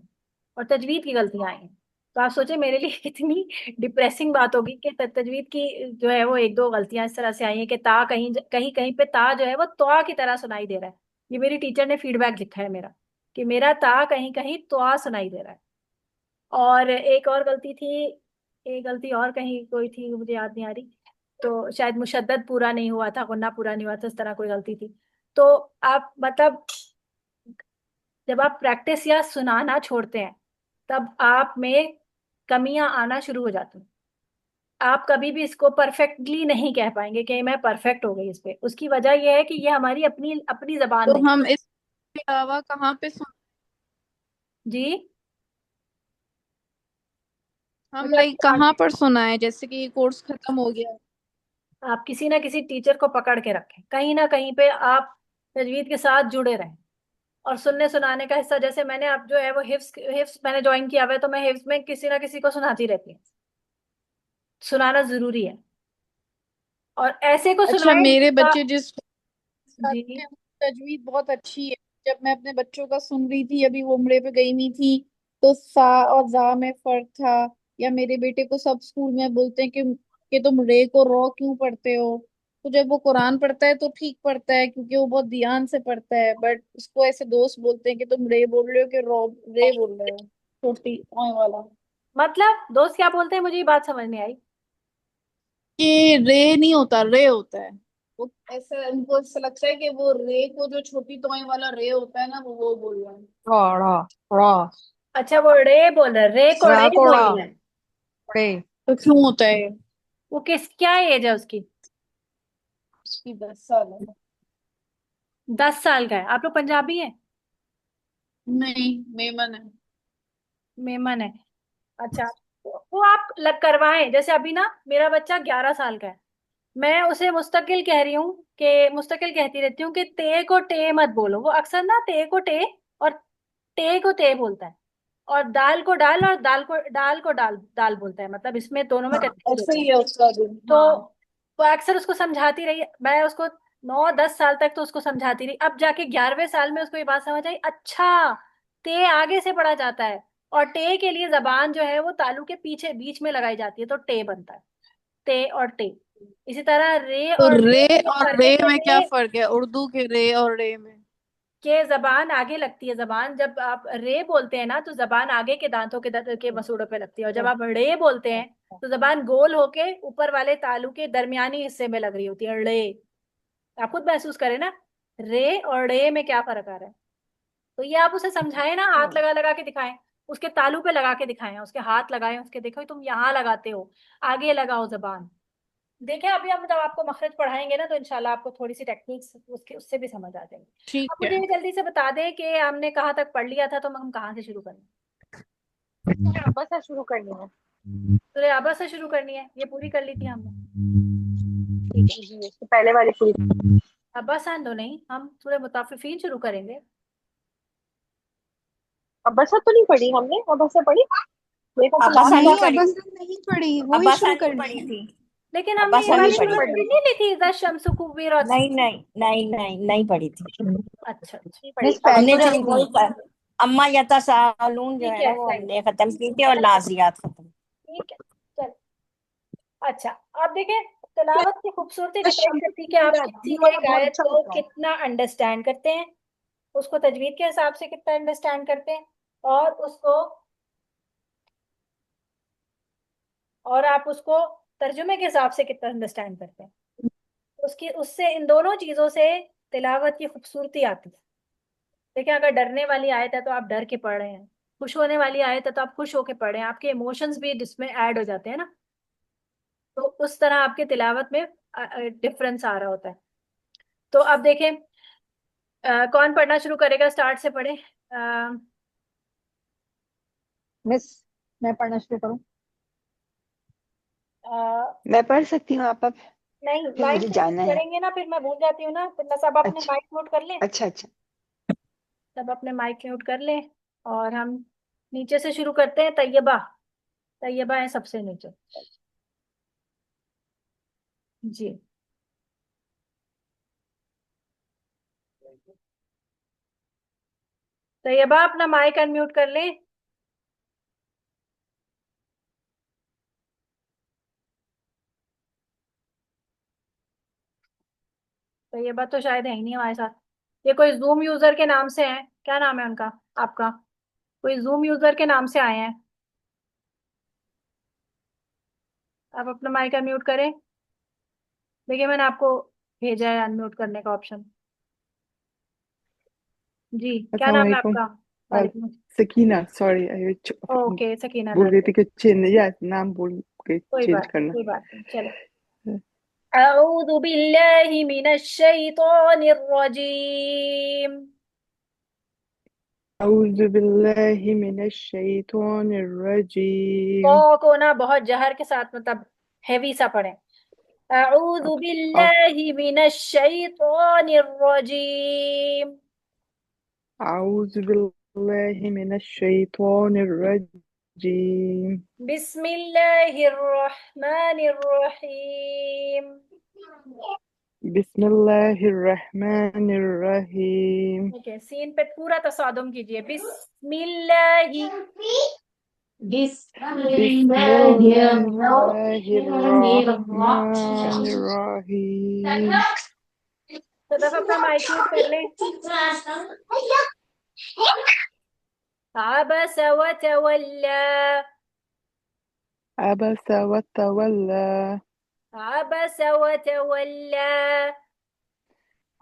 और तजवीद की गलतियां आई। तो आप सोचे मेरे लिए कितनी डिप्रेसिंग बात होगी कि तजवीद की जो है वो एक दो गलतियां इस तरह से आई हैं कि ता कहीं कहीं कहीं पे ता जो है वो त्वा की तरह सुनाई दे रहा है। ये मेरी टीचर ने फीडबैक लिखा है मेरा, कि मेरा ता कहीं कहीं त्वा सुनाई दे रहा है। और एक और गलती थी, एक गलती और कहीं कोई थी, मुझे याद नहीं आ रही। तो शायद मुशद्दद पूरा नहीं हुआ था, गुन्ना पूरा नहीं हुआ था, इस तरह कोई गलती थी। तो आप मतलब जब आप प्रैक्टिस या सुनाना छोड़ते हैं, तब आप में कमियां आना शुरू हो जाती हैं। आप कभी भी इसको परफेक्टली नहीं कह पाएंगे कि मैं परफेक्ट हो गई इस पे। उसकी वजह यह है कि ये हमारी अपनी अपनी जबान तो नहीं। हम इसके अलावा कहाँ पे जी, हम मुझे लाइक आपकी आवाज, कहाँ पर सुना है, जैसे कि ये कोर्स खत्म हो गया? आप किसी ना किसी टीचर को पकड़ के रखें, कहीं ना कहीं पे आप तजवीद के साथ जुड़े रहें। और सुनने सुनाने का हिस्सा, जैसे मैंने अब जो है वो हिफ्स हिफ्स मैंने ज्वाइन किया हुआ है, तो मैं हिफ्स में किसी ना किसी को सुनाती रहती हूँ। सुनाना जरूरी है, और ऐसे को अच्छा, सुनाए मेरे जिसका। बच्चे जिस जी, तजवीज बहुत अच्छी है। जब मैं अपने बच्चों का सुन रही थी, अभी वो उम्रे पे गई हुई थी, तो सा और जा में फर्क था। या मेरे बेटे को सब स्कूल में बोलते हैं कि तुम रे को रॉ क्यों पढ़ते हो। तो जब वो कुरान पढ़ता है तो ठीक पढ़ता है क्योंकि वो बहुत ध्यान से पढ़ता है, बट उसको ऐसे दोस्त बोलते हैं कि तुम रे बोल रहे हो कि रॉ रे बोल रहे हो, छोटी ओए वाला। मतलब दोस्त क्या बोलते हैं, मुझे ये बात समझ नहीं आई। कि रे नहीं होता, रे होता है। वो ऐसा उनको ऐसा लगता है कि वो रे को जो छोटी तोय वाला रे होता है ना, वो बोल रहा है। रा रा अच्छा, वो रे बोल रहा है, रे को रे रा को रा बोल रहा है। रे। तो क्यों होता है ये? वो क्या एज है उसकी? उसकी 10 साल है। 10 साल का है। आप लोग पंजाबी हैं? नहीं, मेमन है। मेमन है। अच्छा, वो आप लग करवाएं। जैसे अभी ना मेरा बच्चा 11 साल का है, मैं उसे मुस्तकिल कह रही हूँ कि मुस्तकिल कहती रहती हूँ कि ते को टे मत बोलो। वो अक्सर ना ते को टे और टे को ते बोलता है, और दाल को डाल और दाल को डाल दाल बोलता है। मतलब इसमें दोनों में हाँ, कंफ्यूज ऐसा होता है। ही है उसका भी। तो हाँ। वो अक्सर उसको समझाती रही, मैं उसको 9-10 साल तक तो उसको समझाती रही। अब जाके 11वें साल में उसको ये बात समझ आई, अच्छा ते आगे से पढ़ा जाता है, और टे के लिए जबान जो है वो तालू के पीछे बीच में लगाई जाती है, तो टे बनता है। ते और टे। इसी तरह रे तो और रे रे और करने रे के में क्या लिए फर्क है, उर्दू के रे और रे में? के जबान आगे लगती है। जबान जब आप रे बोलते हैं ना तो जबान आगे के दांतों के मसूड़ों पे लगती है, और जब आप रे बोलते हैं तो जबान गोल होके ऊपर वाले तालू के दरमियानी हिस्से में लग रही होती है, रे। आप खुद महसूस करें ना, रे और रे में क्या फर्क आ रहा है। तो ये आप उसे समझाएं ना, हाथ लगा लगा के दिखाएं, उसके तालू पे लगा के दिखाएं, उसके हाथ लगाएं, उसके देखो तुम यहाँ लगाते हो, आगे लगाओ जबान। देखें अभी हम जब आपको मखरज पढ़ाएंगे ना तो इंशाल्लाह आपको थोड़ी सी टेक्निक्स उसके उससे भी समझ आ जाएंगी। ठीक अब है। मुझे ये जल्दी से बता दें कि हमने कहाँ तक पढ़ लिया था, तो हम कहाँ से शुरू करें? बस शुरू करनी है। सूरह आबा से शुरू करनी है, ये पूरी कर ली थी हमने। ठीक है, जी इससे पहले वाली पूरी। अब्बासान तो नहीं, हम सूरह मुताफिफीन शुरू करेंगे। अब्बसा तो नहीं पढ़ी हमने, अब्बसा पढ़ी मेरे ख्याल से अब्बासा लास्ट नहीं नहीं, क्लास पढ़ी, में। अबस नहीं पड़ी, वो ही अब्बासा शुरू नहीं करनी पढ़ी है। थी। लेकिन हमने ये अब्बासा वो ही नहीं वाली पढ़ी शुरू सूरत थी। करनी पढ़ी है। नहीं ली थी, इज़ा शम्सु कुव्विरत? नहीं नहीं नहीं नहीं नहीं पढ़ी थी। अच्छा अच्छा, नहीं पढ़ी, मिस अब हमने पहले सूरह सिर्फ वाली वही थी। अम्मा यतासालून जो ठीक है ना है, वो सही। हमने खत्म की थी, और नाजियात खत्म। ठीक है, चल। अच्छा, अब देखें तिलावत की खूबसूरती बस डिपेंड करती है कि आप शम्स किसी ये वाला एक बहुत आयत अच्छा को होता है। कितना अंडरस्टैंड करते हैं, उसको तजवीद के हिसाब से कितना अंडरस्टैंड करते हैं, और उसको और आप उसको तर्जुमे के हिसाब से कितना अंडरस्टैंड करते हैं। उसकी उससे इन दोनों चीजों से तिलावत की खूबसूरती आती है। देखिए, अगर डरने वाली आयत है तो आप डर के पढ़ रहे हैं, खुश होने वाली आयत है तो आप खुश होके पढ़ रहे हैं, आपके इमोशंस भी जिसमें ऐड हो जाते हैं ना, तो उस तरह आपके तिलावत में डिफरेंस आ रहा होता है। तो अब देखें, कौन पढ़ना शुरू करेगा, स्टार्ट से पढ़े। मिस, मैं पढ़ना शुरू करूँ? मैं पढ़ सकती हूँ, आप अब? नहीं, फिर लाइन मुझे से जाना है। पढ़ेंगे ना, फिर मैं भूल जाती हूँ ना, फिर मैं सब अपने अच्छा माइक म्यूट कर लें। अच्छा अच्छा। सब अपने माइक म्यूट कर लें, और हम नीचे से शुरू करते हैं। तैयबा, तैयबा है सबसे नीचे। जी, तैयबा अपना माइक अनम्यूट कर लें। तैयबा तो शायद है ही नहीं हमारे साथ। ये कोई जूम यूजर के नाम से है, क्या नाम है उनका? आपका कोई जूम यूजर के नाम से आए हैं। आप अपना माइक अनम्यूट करें। देखिए, मैंने आपको भेजा है अनम्यूट करने का ऑप्शन। जी, क्या अस्सलाम नाम है वालेकुम। आपका? अ, वालेकुम। सकीना, सॉरी ओके, सकीना भूल गई दर्द। थी कि चेंज, या नाम भूल गई कोई चेंज बात नहीं, करना। कोई बात नहीं, चलो। अऊज़ु बिल्लाहि मिनश शैतानिर रजीम। अऊज़ु बिल्लाहि मिनश शैतानिर रजीम। तो को ना बहुत जहर के साथ, मतलब हैवी सा पढ़े। अऊज़ु ओके ओके। बिल्लाहि मिनश शैतानिर रजीम। अऊज़ु बिल्लाहि मिनश शैतानिर रजीम। बिस्मिल्लाहिर रहमानिर रहीम। बिस्मिल्लाहिर्रहमानिर्रहीम। ओके, सीन पे पूरा तसादुम कीजिए। बिस्मिल्लाही। बिस्मिल्लाहिर्रहमानिर्रहीम। तो दफा अपना माइक म्यूट कर लें। अबस व तवल्ला। अबस वतवल्ला। अबस व तवल्ला।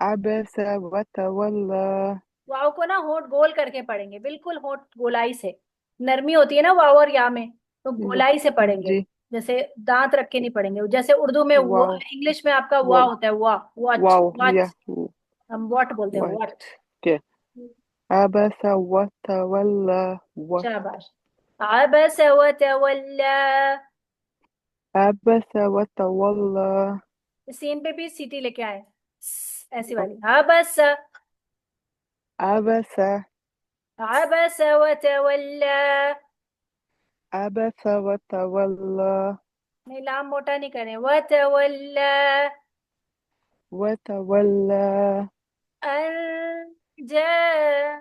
अबस वतवल्ला। वाव को ना होंठ गोल करके पढ़ेंगे, बिल्कुल होंठ गोलाई से। नरमी होती है ना वाव और या में, तो गोलाई से पढ़ेंगे। जी। जैसे दांत रख के नहीं पढ़ेंगे, जैसे उर्दू में वाव इंग्लिश में आपका वाह वाव होता है, वाह, वॉच, वाव या वॉच। हम वॉट बोलते हैं, वाट वॉट। के। अबस वतवल्ला। शाबाश। अबस व तवल्ला। अबस वतवल्ला। सीन पे भी सीटी लेके आए, ऐसी वाली। अबस। अबस अबस व तवल्ला। अबस वतवल्ला। नहीं, लाम मोटा नहीं करें। व तवल्ला। वतवल्ला। अन जाअहुल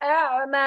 अअमा।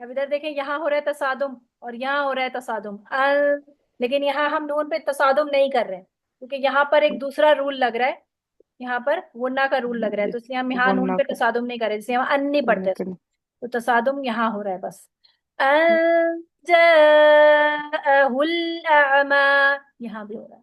अब इधर देखें, यहाँ हो रहा है तसादुम और यहाँ हो रहा है तसादुम लेकिन यहाँ हम नून पे तसादुम नहीं कर रहे हैं, क्योंकि यहाँ पर एक दूसरा रूल लग रहा है। यहाँ पर गुन्ना का रूल लग रहा है, तो इसलिए हम यहाँ नून पे गुन्ना का तसादुम नहीं कर रहे, जिससे हम अन नहीं गुन्ना पढ़ते। का तो तसादुम यहाँ हो रहा है बस। अन जाअहुल अअमा, यहाँ भी हो रहा है।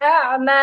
अअमा।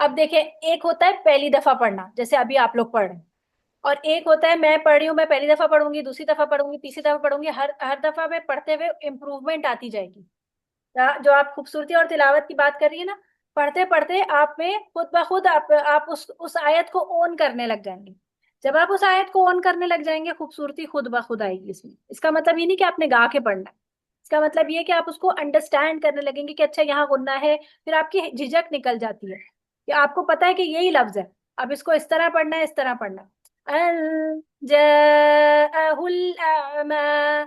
अब देखें, एक होता है पहली दफा पढ़ना, जैसे अभी आप लोग पढ़ रहे हैं, और एक होता है मैं पढ़ रही हूँ, मैं पहली दफा पढ़ूंगी, दूसरी दफा पढ़ूंगी, तीसरी दफा पढ़ूंगी, हर हर दफा में पढ़ते हुए इम्प्रूवमेंट आती जाएगी। जो आप खूबसूरती और तिलावत की बात कर रही है ना, पढ़ते पढ़ते आप में खुद ब खुद आप उस आयत को ओन करने लग जाएंगे। जब आप उस आयत को ओन करने लग जाएंगे, खूबसूरती खुद ब खुद आएगी इसमें। इसका मतलब ये नहीं कि आपने गा के पढ़ना है, इसका मतलब ये कि आप उसको अंडरस्टैंड करने लगेंगे कि अच्छा यहाँ गुन्ना है, फिर आपकी झिझक निकल जाती है कि आपको पता है कि यही लफ्ज है, अब इसको इस तरह पढ़ना है, इस तरह पढ़ना है। अन जाअहुल अअमा।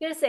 फिर से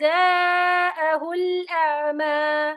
जाअहुल अअमा।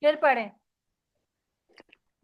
फिर पढ़ें।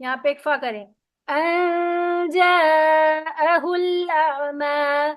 यहाँ पे इक्फा करें। अन जाअहुल अअमा।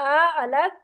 आ अलग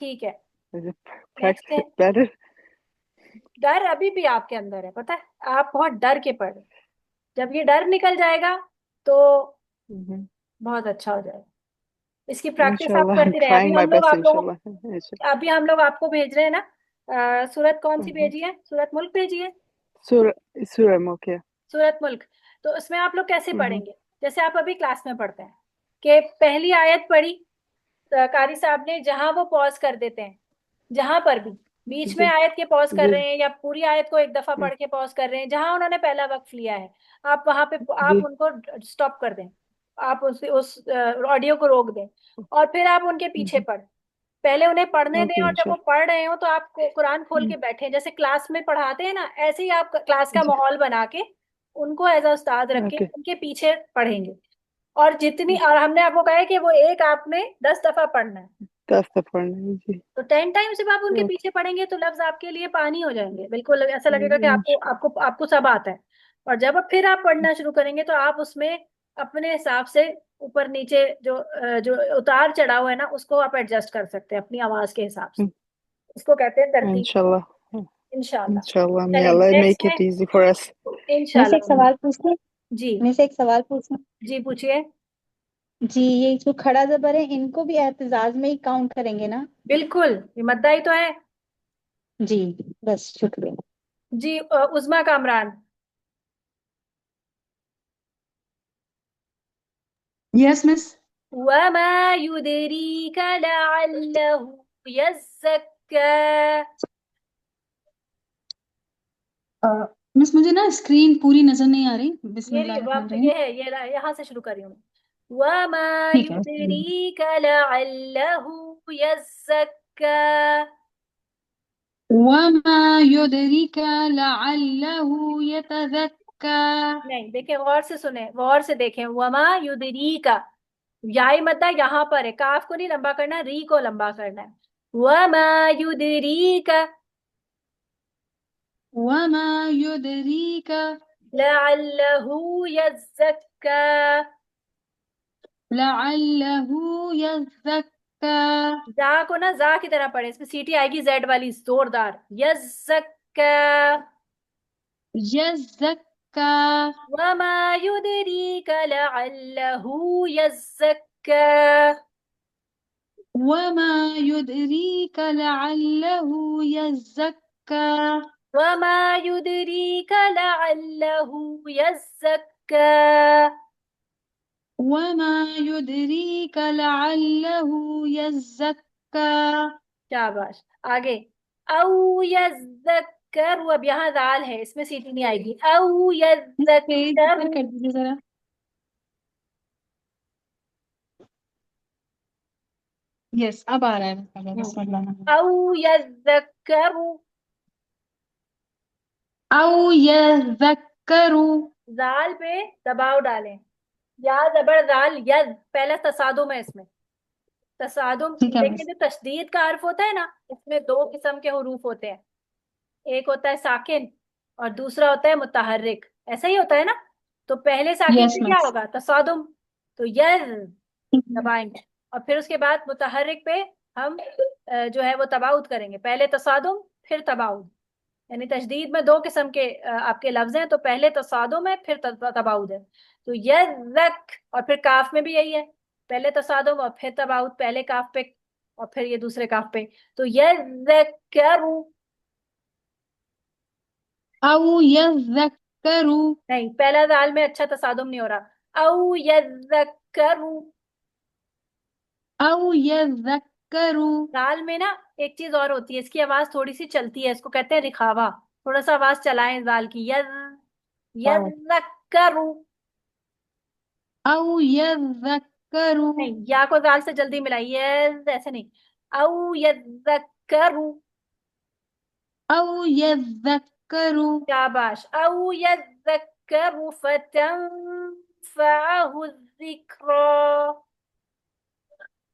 ठीक है। Is it नेक्स्ट है, practice better? डर अभी भी आपके अंदर है, पता है, आप बहुत डर के पढ़ रहे हैं। जब ये डर निकल जाएगा तो Mhm. बहुत अच्छा हो जाएगा। इसकी प्रैक्टिस आप Inshallah, I'm करते रहे। trying my best, inshallah. अभी हम लोग आपको भेज रहे हैं ना, सूरत कौन सी Mhm. भेजी है? सूरत मुल्क भेजी है। Surah Mulk. सूरत मुल्क। तो उसमें आप लोग कैसे Mhm. पढ़ेंगे? जैसे आप अभी क्लास में पढ़ते हैं कि पहली आयत पढ़ी, कारी साहब ने, जहां वो पॉज कर देते हैं, जहां पर भी बीच में जी आयत के पॉज कर जी रहे हैं या पूरी आयत को एक दफा हम्म, पढ़ के पॉज कर रहे हैं, जहां उन्होंने पहला वक्फ लिया है, आप वहां पे आप जी उनको स्टॉप कर दें, आप उस ऑडियो को रोक दें, और फिर आप उनके पीछे हम्म, पढ़। पहले उन्हें पढ़ने दें, ओके और जब वो इंशाल्लाह। पढ़ रहे हो तो आप कुरान खोल हम्म, के बैठे, जैसे क्लास में पढ़ाते हैं ना, ऐसे ही आप क्लास का जी माहौल बना के उनको एज अ उस्ताद रख के ओके उनके पीछे पढ़ेंगे। और जितनी, और हमने आपको कहा है कि वो एक आपने 10 दफा पढ़ना है, 10 दफा पढ़ना है जी। तो 10 टाइम जब आप उनके ओके पीछे पढ़ेंगे तो लफ्ज आपके लिए पानी हो जाएंगे, बिल्कुल ऐसा लगेगा कि आपको आपको आपको सब आता है। और जब अब फिर आप पढ़ना शुरू करेंगे तो आप उसमें अपने हिसाब से ऊपर नीचे जो उतार चढ़ाव है ना, उसको आप एडजस्ट कर सकते हैं अपनी आवाज के हिसाब से। इसको कहते हैं तरतीब। इंशाल्लाह। इंशाल्लाह। इंशाल्लाह may चलिए Allah नेक्स्ट make है। it easy for us. मैं से एक इंशाल्लाह। सवाल पूछूं? जी मैं से एक सवाल पूछूं? जी पूछिए। जी, ये जो खड़ा जबर है, इनको भी एहतिजाज में ही काउंट करेंगे ना? बिल्कुल, ये मद्दा ही तो है। जी बस शुक्रिया। जी उस्मा कामरान। Yes miss. वमा युदरीका लअल्लहु यज़्ज़क्का। मिस मुझे ना स्क्रीन पूरी नजर नहीं आ रही। ये बिस्मिल्लाहिर्रहमानिर्रहीम। है, ये यहाँ से शुरू कर रही हूँ मैं। वमा ठीक है। युदरीका लअल्लहु यज़्ज़क्का। वमा युदरिका लअल्लहु यतज़क्का। नहीं, देखें, गौर से सुने, गौर से देखें। वमा युदरीका, याई मद्दा यहाँ पर है, काफ को नहीं लंबा करना, री को लंबा करना है। वमा युदरीका वमा युदरिका लअल्लहु यज़्ज़क्का। लअल्लहु यज़्ज़क्का। जा को ना जा की तरह पढ़े, इसमें सीटी आएगी जेड वाली जोरदार। यज़्ज़क्का। यज़्ज़क्का। वमा युदरीका लअल्लहु यज़्ज़क्का। वमा युदरिका लअल्लहु यज़्ज़क्का। वमा युदरीका लअल्लहु यज़्ज़क्का। वमा युदरिका लअल्लहु यज़्ज़क्का। शाबाश। आगे। औ यज़्ज़क्करु, अब यहाँ दाल है, इसमें सीटी नहीं आएगी। औ पेज ऊपर यज़्ज़क्करु। कर दीजिए जरा। यस अब आ रहा है। बिस्मिल्लाह। औ यज़्ज़क्करु। औ यज़्ज़क्करु। दाल पे दबाव डालें। या जबर दाल, यज पहला तसादुम है इसमें। तसादुम, ठीक है देखिए मिस। जो तशदीद का हर्फ होता है ना, इसमें दो किस्म के हुरूफ होते हैं। एक होता है साकिन और दूसरा होता है मुतहर्रिक। ऐसा ही होता है ना। तो पहले साकिन यस पे क्या मिस। होगा? तसादुम। तो यज दबाएंगे, और फिर उसके बाद मुतहर्रिक पे हम जो है वो तबाउद करेंगे। पहले तसादुम फिर तबाउद। यानी तशदीद में दो किस्म के आपके लफ्ज हैं। तो पहले तसादुम है फिर तबाउद है। तो यज़्ज़क, और फिर काफ में भी यही है, पहले तसादुम और फिर तबाउद, पहले काफ पे और फिर ये दूसरे काफ पे। तो यज़्ज़करु। औ यज़्ज़क्करु। नहीं, पहला दाल में अच्छा तसादुम नहीं हो रहा। औ यज़्ज़करु। औ यज़्ज़क्करु। दाल में ना एक चीज और होती है, इसकी आवाज थोड़ी सी चलती है, इसको कहते हैं रिखावा। थोड़ा सा आवाज चलाएं दाल की। यज़्ज़करु। औ यज़्ज़क्करु। नहीं, या को दाल से जल्दी मिलाइए, ऐसे नहीं। औ यज़्ज़करु। औ यज़्ज़क्करु। शाबाश। औ यज़्ज़करु फतंफअहु ज़िक्रा।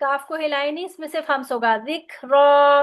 काफ को हिलाए नहीं, इसमें सिर्फ हमस होगा। ज़िक्रा।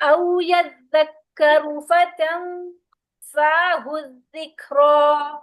औ यज़्ज़करु फतंफअहु ज़िक्रा।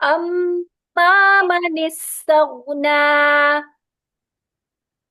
अम्मा मन इस्तगना।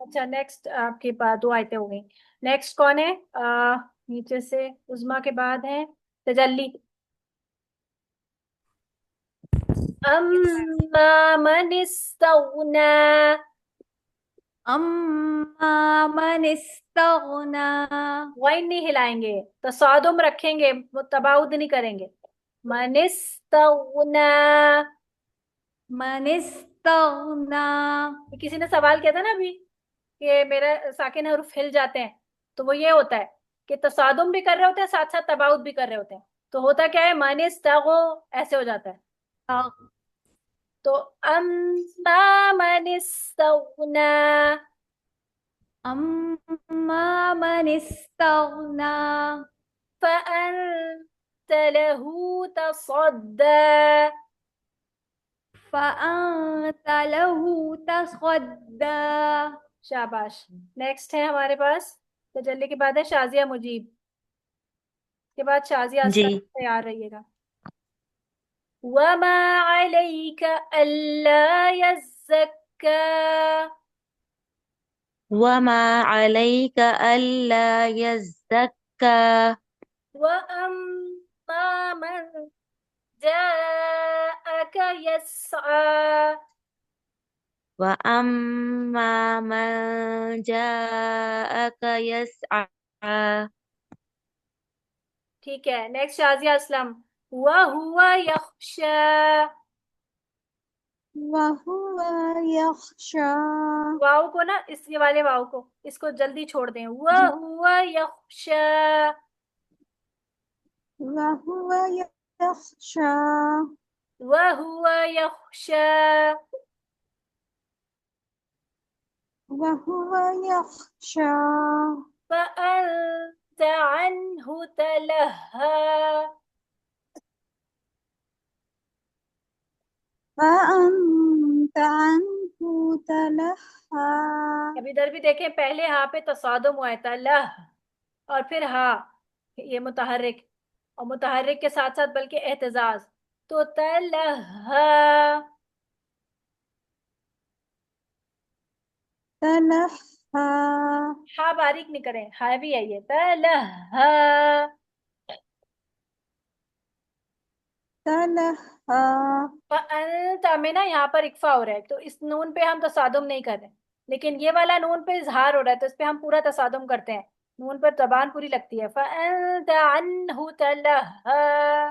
अच्छा, नेक्स्ट आपके पास दो आयतें हो गई। नेक्स्ट कौन है? नीचे से उज़्मा के बाद है तजल्ली। अम्मा मन इस्तगना। अम्मा मन इस्तगना। वाइन नहीं हिलाएंगे, तसादुम रखेंगे, वो तबाउद नहीं करेंगे। मन इस्तगना। मन इस्तगना। किसी ने सवाल किया था ना अभी कि मेरा साकिन हरूफ हिल जाते हैं, तो वो ये होता है कि तसादुम भी कर रहे होते हैं, साथ साथ तबाउद भी कर रहे होते हैं। तो होता क्या है, मन इस्तगो ऐसे हो जाता है। तो अम्मा मन इस्तगना। अम्मा मन इस्तगना। फअंत लहू तसद्दा। फअंत लहू तसद्दा। शाबाश। नेक्स्ट है हमारे पास, तजल्ली के बाद है शाजिया मुजीब। के बाद शाजिया जी। अस्कर, तैयार रहिएगा। वमा अलैका अल्ला यज़्ज़क्का। वमा अलैका अल्ला यज़्ज़क्का। वअम्मा मन जाअका यस्आ। वअम्मा मन जाअका यस्आ। ठीक है, नेक्स्ट शाजिया असलम। वहुवा यख्शा। वहुवा यख्शा। वाव को ना, इस ये वाले वाव को, इसको जल्दी छोड़ दें। वहुवा यख्शा। वहुवा यख्शा। वहुवा यख्शा। वहुवा यख्शा। फअन्त अन्हु तलहा। फअन्त अन्हु तलहा। अब इधर भी देखें, पहले हा पे तसादुम हुआ है तलह, और फिर हा, ये मुतहर्रिक, और मुतहर्रिक के साथ साथ बल्कि एहतजाज, तो तलहा। तलहा। हा बारीक नहीं करें, हा भी है ये तलहा। तलहा। फअन्त में ना यहाँ पर इक्फा हो रहा है, तो इस नून पे हम तसादुम नहीं कर रहे, लेकिन ये वाला नून पे इजहार हो रहा है, तो इस पे हम पूरा तसादुम करते हैं। नून पर जबान पूरी लगती है। फअन्त अन्हु तलहा।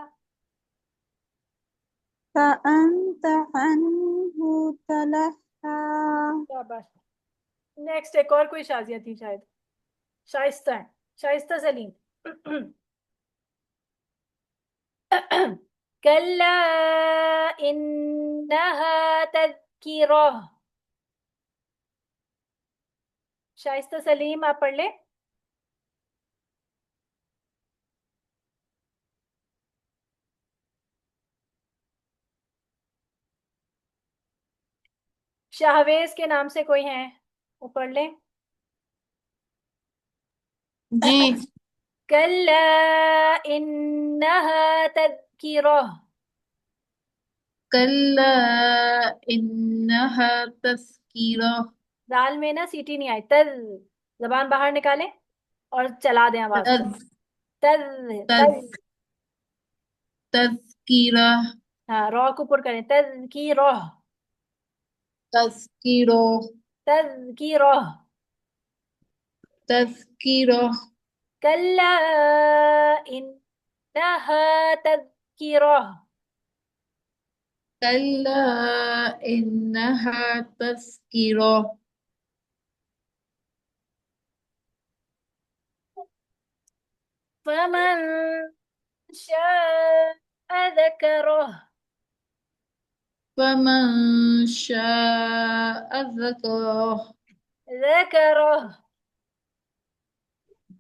फअन्त अन्हु तलहा। शाबाश। नेक्स्ट एक और कोई शाजिया थी शायद, शाइस्ता है, शाइस्ता सलीम। कल्ला इन्नहा तज़किरा। शाइस्ता सलीम आप पढ़ ले। शाहवेज के नाम से कोई है, वो पढ़ ले। जी। कल्ला इन्नहा तज़किरा। कल्ला इन्नहा तज़किरा। दाल में ना सीटी नहीं आई, तज, जबान बाहर निकालें और चला दें आवाज को। तज़ तज। तज। तज़ तज़किरा। हाँ, रॉ को ऊपर करें, तज की रोह। तज़किरो। तज की रोह। तज़किरो। कल्ला इन्नहा तज़किरा। कल्ला इन्नहा तज़किरा। फमन शाअ ज़करह। फमन शाअ ज़करह। ज़करह।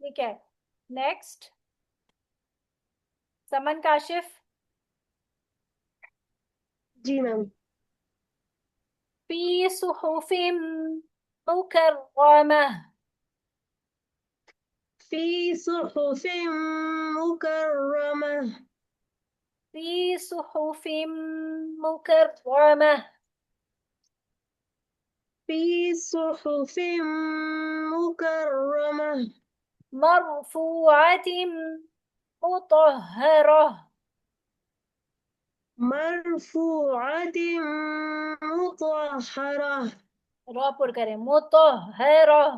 ठीक है, नेक्स्ट समन काशिफ। जी मैम। फी सुहुफिम मुकर्रमह। फी सुहुफिन मुकर्रमह। फी सुहुफिम मुकर्रमह। फी सुहुफिन मुकर्रमह। मरफूअतिन मुतहहरह। मरफूअतिन मुतहहरह। रॉ पुर करें, मुतहहरह।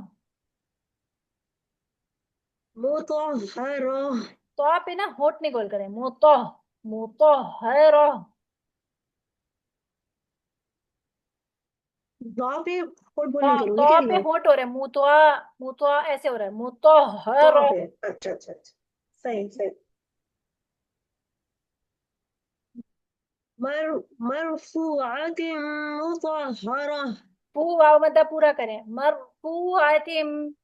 मुतहहरह। तो आप ना होठ नहीं गोल करें, मुतहहरह। वहां पे और बोलने हाँ, करूँ, ये कह तो रही पे हो? होठ हो रहे, मुतवा, मुतवा ऐसे हो रहा है, तो मुतहहरह। पे अच्छा अच्छा अच्छा, सही सही। मर मरफूअतिन मुतहहरह। पू वाव मद्दा पूरा करें, मरफूअतिन।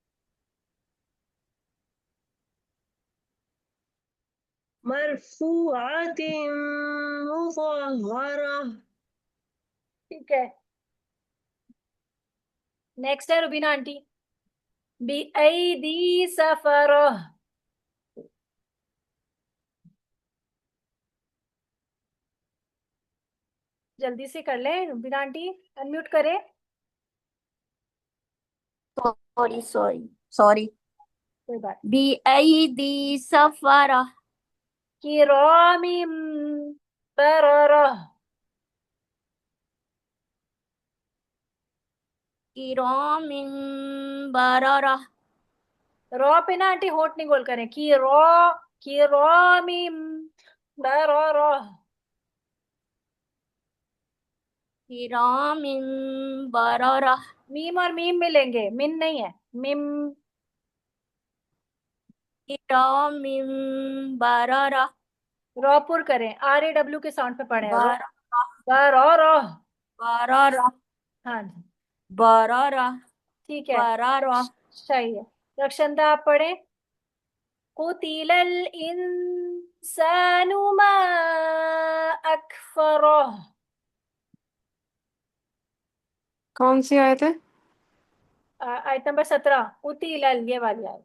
मरफूअतिन मुतहहरह। ठीक है, नेक्स्ट है रुबीना आंटी। बिअयदी सफरह। जल्दी से कर लें, बिना आंटी अनम्यूट करें। Sorry sorry sorry. कोई बात। बी सफरा। किरामिम बररह। किरामिन बररा। रॉ पे ना आंटी होंठ नहीं गोल करें। किरामिम बररह। किरामिन बररा। मीम और मीम मिलेंगे, मिन नहीं है, मिम। किरामिन बररा। रॉपुर करें, RAW के साउंड पे पढ़े रॉ। बररा। बररह। बररा। हाँ जी, बररा। ठीक है, बररा। सही है। रक्षंदा आप पढ़े। कुतिलल इंसानु मा अकफरह। कौन सी आयत है? आयत नंबर 17, कुतिलल, ये वाली आयत।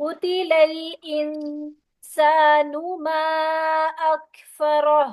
कुतिलल इंसानु मा अकफरह।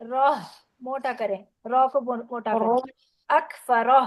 रह मोटा करें, रॉ को मोटा करें। अकफरह।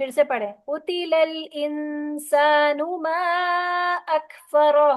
फिर से पढ़ें। कुतिलल इंसानु मा अकफरह।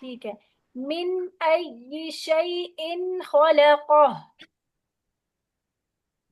ठीक है। मिन अय्यि शैइन खलक़ह।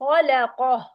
खलक़ह,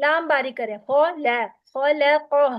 लाम बारीक करें, खलक़ह।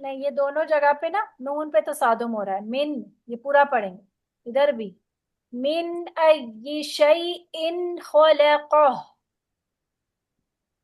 नहीं, ये दोनों जगह पे ना नून पे तसादुम हो रहा है। मिन, ये पूरा पढ़ेंगे इधर भी। मिन अय्यि शैइन खलक़ह।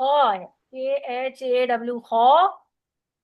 खौ है, KHAW, खौ।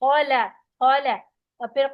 खौला, खौला। और फिर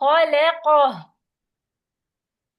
खलक़ह।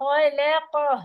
खलक़ह।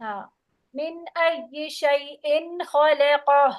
हाँ। मिन अय्यि शैइन खलक़ह।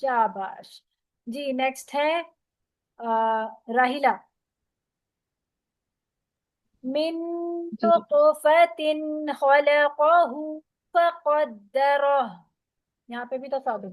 शाबाश जी। नेक्स्ट है राहिला। मिन जी नुतफ़तिन खलक़हु फ़क़द्दरह। यहाँ पे भी तो सादुम।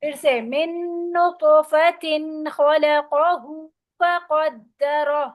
फिर से, मिन नुतफ़तिन खलक़हु फ़क़द्दरह।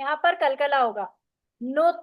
यहाँ पर कलकला होगा। नुत,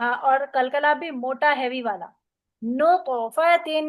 हाँ, और कलकला भी मोटा हैवी वाला। नुतफ़तिन।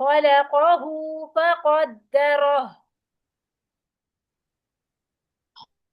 खलक़हु फ़क़द्दरह।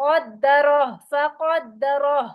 क़द्दरह, फ़क़द्दरह।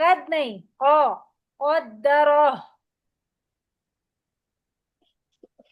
कद नहीं, क़द्दरह।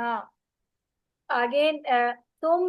हाँ, आगे तुम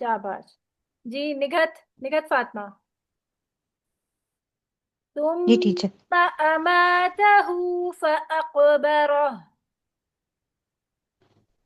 शाबाश जी। निघत, निघत फातिमा। जी टीचर। तुम अमातहु फ़अक़बरह।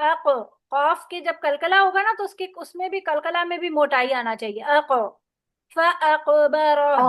अक, कॉफ के जब कलकला होगा ना तो उसके उसमें भी कलकला में भी मोटाई आना चाहिए। अक, फ़अक़बरह।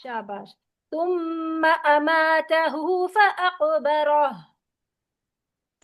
शाबाश। तुम्मा अमातहु फअक़बरह।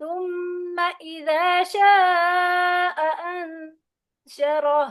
तुम्मा इज़ा शाअ अंशरह।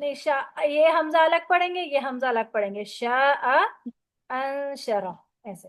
नहीं, ये हमजा अलग पढ़ेंगे, ये हमजा अलग पढ़ेंगे। शाअ अंशरह, ऐसे।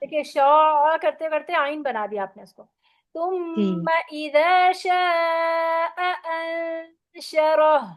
देखिए, शा करते करते आइन बना दिया आपने इसको। जी तुम्मा इज़ा शाअ अंशरह।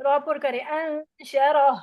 रॉपुर करे, अंशरह।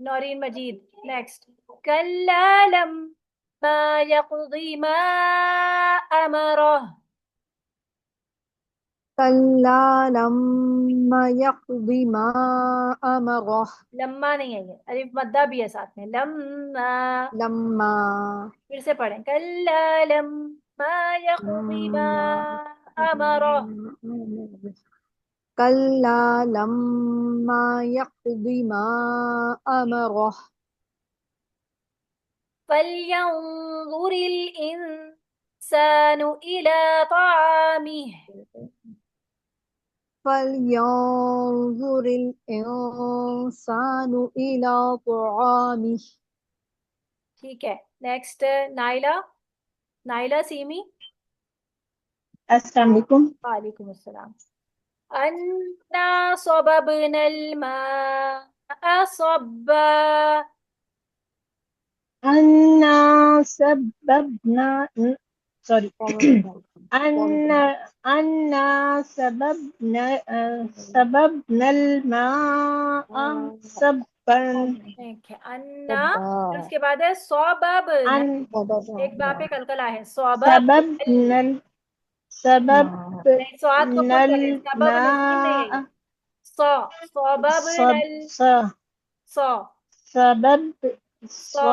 नौरीन मजीद। नेक्स्ट। कल्ला लम्मा यक़ज़ी मा अमरह। कल्ला लम्मा यक़्ज़ि मा अमरह। लम्मा नहीं है, ये अलिफ मद्दा भी है साथ में, लम्मा। लम्मा फिर से पढ़ें, कल्ला लम्मा यक़ज़ी मा अमरह। कल्ला लम्मा यक़्ज़ि मा अमरह। फल्यंज़ुरिल इंसानु इला तामिह। फल्यंज़ुरिल इंसानु इला तआमिह। ठीक है। Next, Naila. Naila semi. अस्सलाम वालेकुम। वालेकुम अस्सलाम। अन्ना सबबनल मा'a सबा। अन्ना सबबना सॉरी अन्ना अन्ना सबबनल मा'a सबन ठीक है, अन्ना। फिर उसके बाद है सबबना। अन एक बा पे कलकला है, सबबनल। सबबनल सबबनल नहीं, स्वाद को पुट करें, सबब नसीब नहीं है ये। मा'a सौ, सब सबबनल। सौ, सबब सौ।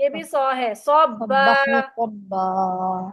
ये भी सौ है, सबा। सबा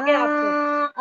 गया आपको।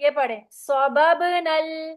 ये पढ़े, सबबनल।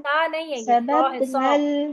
सा नहीं है, ये सौ है, सौ।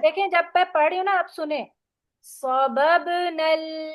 देखें, जब मैं पढ़ रही हूँ ना, आप सुने। सबबनल।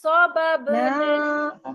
सबबनल।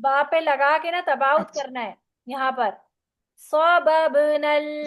बा पे लगा के ना तबाउत अच्छा करना है यहाँ पर। सबबनल।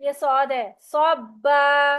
ये सौद है, सबा।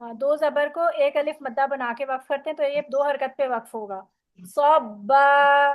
हाँ, दो जबर को एक अलिफ मद्दा बना के वक्फ करते हैं, तो ये दो हरकत पे वक्फ होगा। सबा।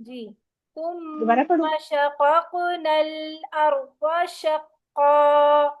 जी। दोबारा पढ़ो तुम शक़क़नल अर्ज़ शक़्क़ा।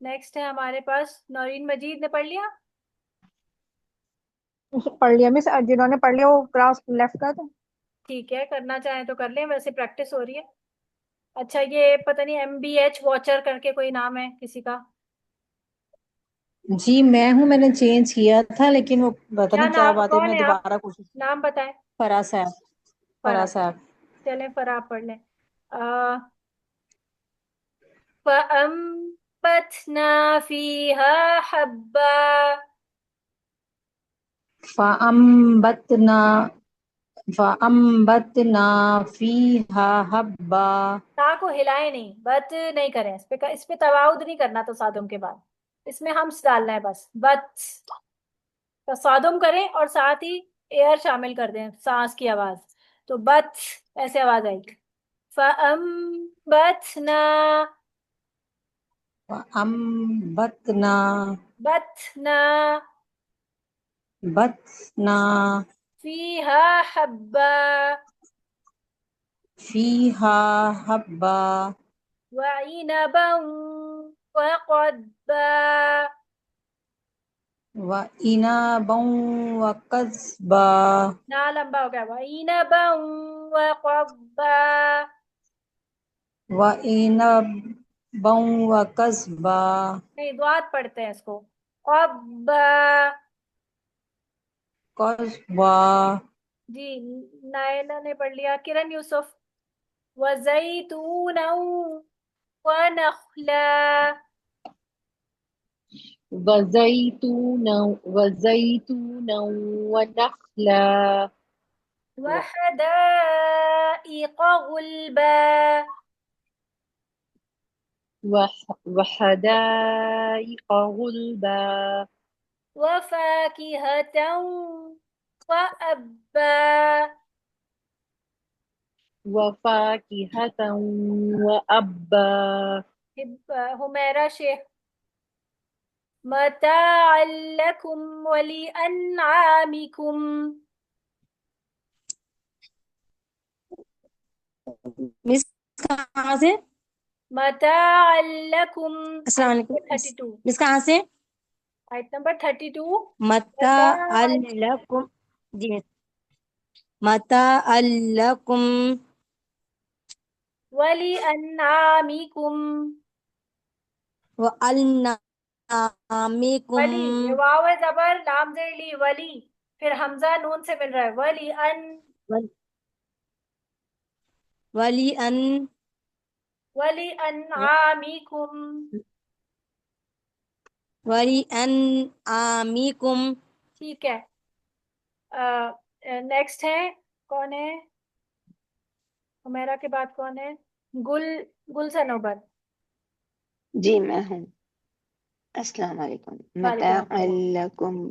नेक्स्ट है हमारे पास, नौरीन मजीद ने पढ़ लिया। पढ़ लिया मिस, जिन्होंने पढ़ लिया वो क्लास लेफ्ट कर दो। ठीक है, करना चाहें तो कर लें, वैसे प्रैक्टिस हो रही है। अच्छा, ये पता नहीं MBH वॉचर करके कोई नाम है किसी का। जी मैं हूँ, मैंने चेंज किया था लेकिन वो पता क्या नहीं क्या नाम, बात है, कौन मैं है आप? दोबारा कोशिश। नाम बताएं। फराह साहब। फरा। फराह साहब। चलें फरा आप पढ़ लें। आ, फअम्बतना फीहा हब्बा। फ़अम्बतना फ़अम्बतना फ़ीहा हब्बा। ता को हिलाए नहीं, बत नहीं करें, इस पे तवाउद नहीं करना तसादुम के बाद। इसमें हम्स डालना है बस, बत। तसादुम करें और साथ ही एयर शामिल कर दें, सांस की आवाज। तो बत ऐसे आवाज आएगी। फअम्बतना। फ़अम्बतना बतना बतना फीहा हब्बा फ़ीहा हब्बा वइनबा वक़द्बा। वइनबन वक़स्बा ना लंबा हो गया। वइनबा वक़द्बा। वइनबन वक़स्बा नहीं, द्वात पढ़ते हैं इसको। क़ब्बा। क़स्बा जी। नायला ने पढ़ लिया। किरण यूसुफ। वज़ैतूना वनख़ला। वज़ैतूना वज़ैतूना वनख़ला वहदाइक़ गुल्बा। वहदाइक़ गुल्बा वफ़ाकिहता वअब्बा। वफ़ाकिहता वअब्बा हुमैरा शेख। मताअन लकुम वलिअनआमिकुम। मिस कहाँ से? मताअन लकुम। अस्सलाम आयत वालेकुम नंबर 32। मिस कहाँ से? आयत नंबर 32। मता मताअन अल्लकुम। जी मिस। मता अल्लकुम वलिअनआमिकुम। व अलनामिकुम वली, ये वाव है जबर, लाम ली वली। फिर हमजा नून से मिल रहा है। वली अन। वली अन वली अनआमिकुम। वली अन आमिकुम। ठीक है। नेक्स्ट है। कौन है? हुमैरा के बाद कौन है? गुल। गुल सनोबर। जी मैं हूँ। अस्सलाम वालेकुम। वालेकुम अस्सलाम। मताअन लकुम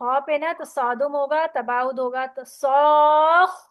हाँ पे ना तो सादुम होगा, तबाउद होगा, तो सौख।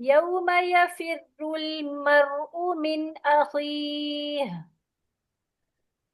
यौम यफिरुल मर्उ मिन अखीह।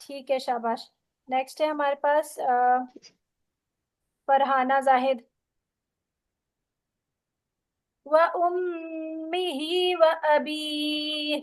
ठीक है, शाबाश। नेक्स्ट है हमारे पास फरहाना जाहिद। व उम्मिही व अबीह।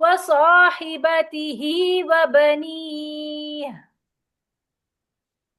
व साहिबतिही व बनीह।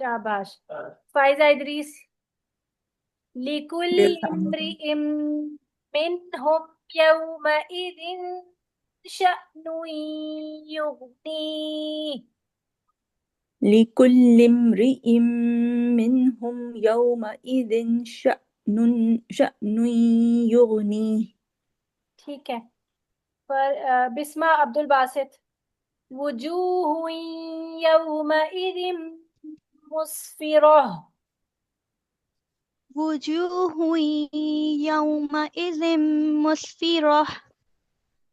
शाबाश। फाइजा इदरीस। लिकुल्लि इम्रिइम मिनहुम यौमइदिन शअनुन युगनीह। लिकुल्लि इम्रिइम मिनहुम यौमइदिन शअनुन युगनीह। ठीक है। पर बिस्मा अब्दुल बासित। वुजूहुन यौमइदिन मुस्फिरह। वुजूहुन यौमइज़िन मुस्फिरह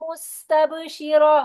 मुस्तबशिरह।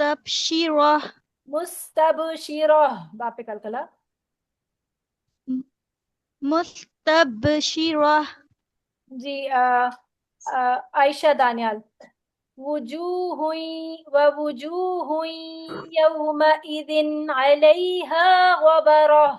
मुस्तबशिरह मुस्तबशिरह, बाप पे कलकला। मुस्तबशिरह जी आयशा दानियाल। वुजूहुन व वुजूहुन यौमइदिन अलैहा गबरह।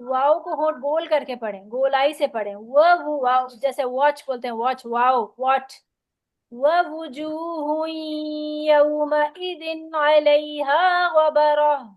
वाव को होंठ गोल करके पढ़ें, गोलाई से पढ़ें। वो वाव जैसे वॉच बोलते हैं, वॉच, वाव, वॉट। ववुजूहुन यौमइदिन अलैहा गबरह।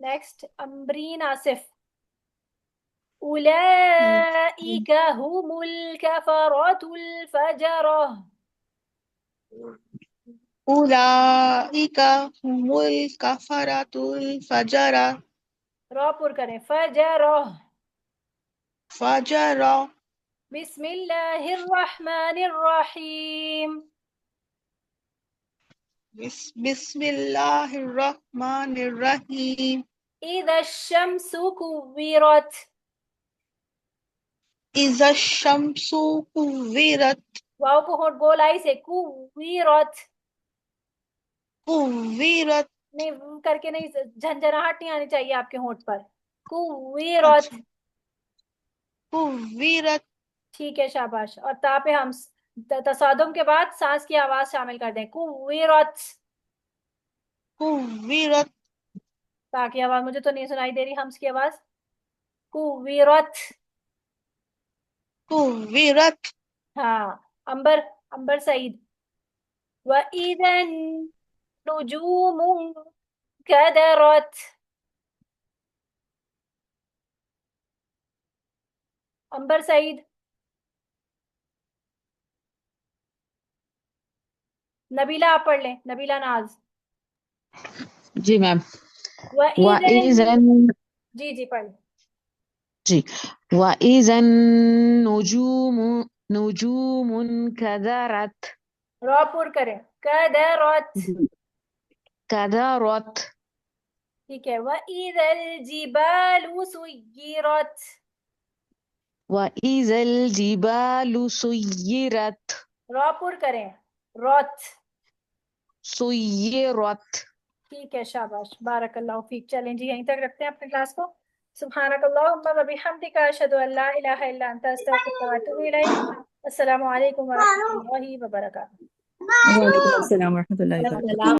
नेक्स्ट अम्बरीन आसिफ। उलाइका हुमुल कफरतुल फजरह। उलाइका हुमुल कफरतुल फजरा रॉपुर करें, फजरह। फजरा बिस्मिल्लाहिर्रहमानिर्रहीम। बिस्मिल्लाहिर्रहमानिर्रहीम इज़ा शम्सु कुव्विरत। इज़ा शम्सु कुव्विरत वाव को होंठ गोलाई से, कुव्विरत। कुव्विरत नहीं करके नहीं, झंझनाहट नहीं आनी चाहिए आपके होंठ पर। कुव्विरत। कुव्विरत ठीक है, शाबाश। और ता पे हम तसादुम के बाद सांस की आवाज शामिल कर दें, कुव्विरत। कुव्विरत ता की आवाज मुझे तो नहीं सुनाई दे रही, हम्स की आवाज। कुव्विरत। कुव्विरत हाँ, अंबर, अंबर सईद। व इदन नुजूमु कदरत। अंबर सईद। नबीला आप पढ़ लें, नबीला नाज। जी मैम। व इदन, वइज़न जी जी पढ़ लें। जी वइज़न नुजूमु नुजूमुन कदरत रॉपुर करें, कदरत। कदरत ठीक है। व इदल जिबालु सुय्यिरत। वइज़ल जिबालु सुय्यिरत रॉपुर करें, रॉत। सुय्यिरत। ठीक है, शाबाश, बारकल्लाहु फीक। चलें जी, यहीं तक रखते हैं अपने क्लास को। सुब्हानकल्लाहुम्मा व बिहम्दिका अशहदु अल्ला इलाहा इल्ला अंता अस्तगफिरुका व अतूबु इलैक। अस्सलामु अलैकुम व रहमतुल्लाहि व बरकातुहू। वालेकुम अस्सलाम वरहमतुल्लाहि व बरकातुहू।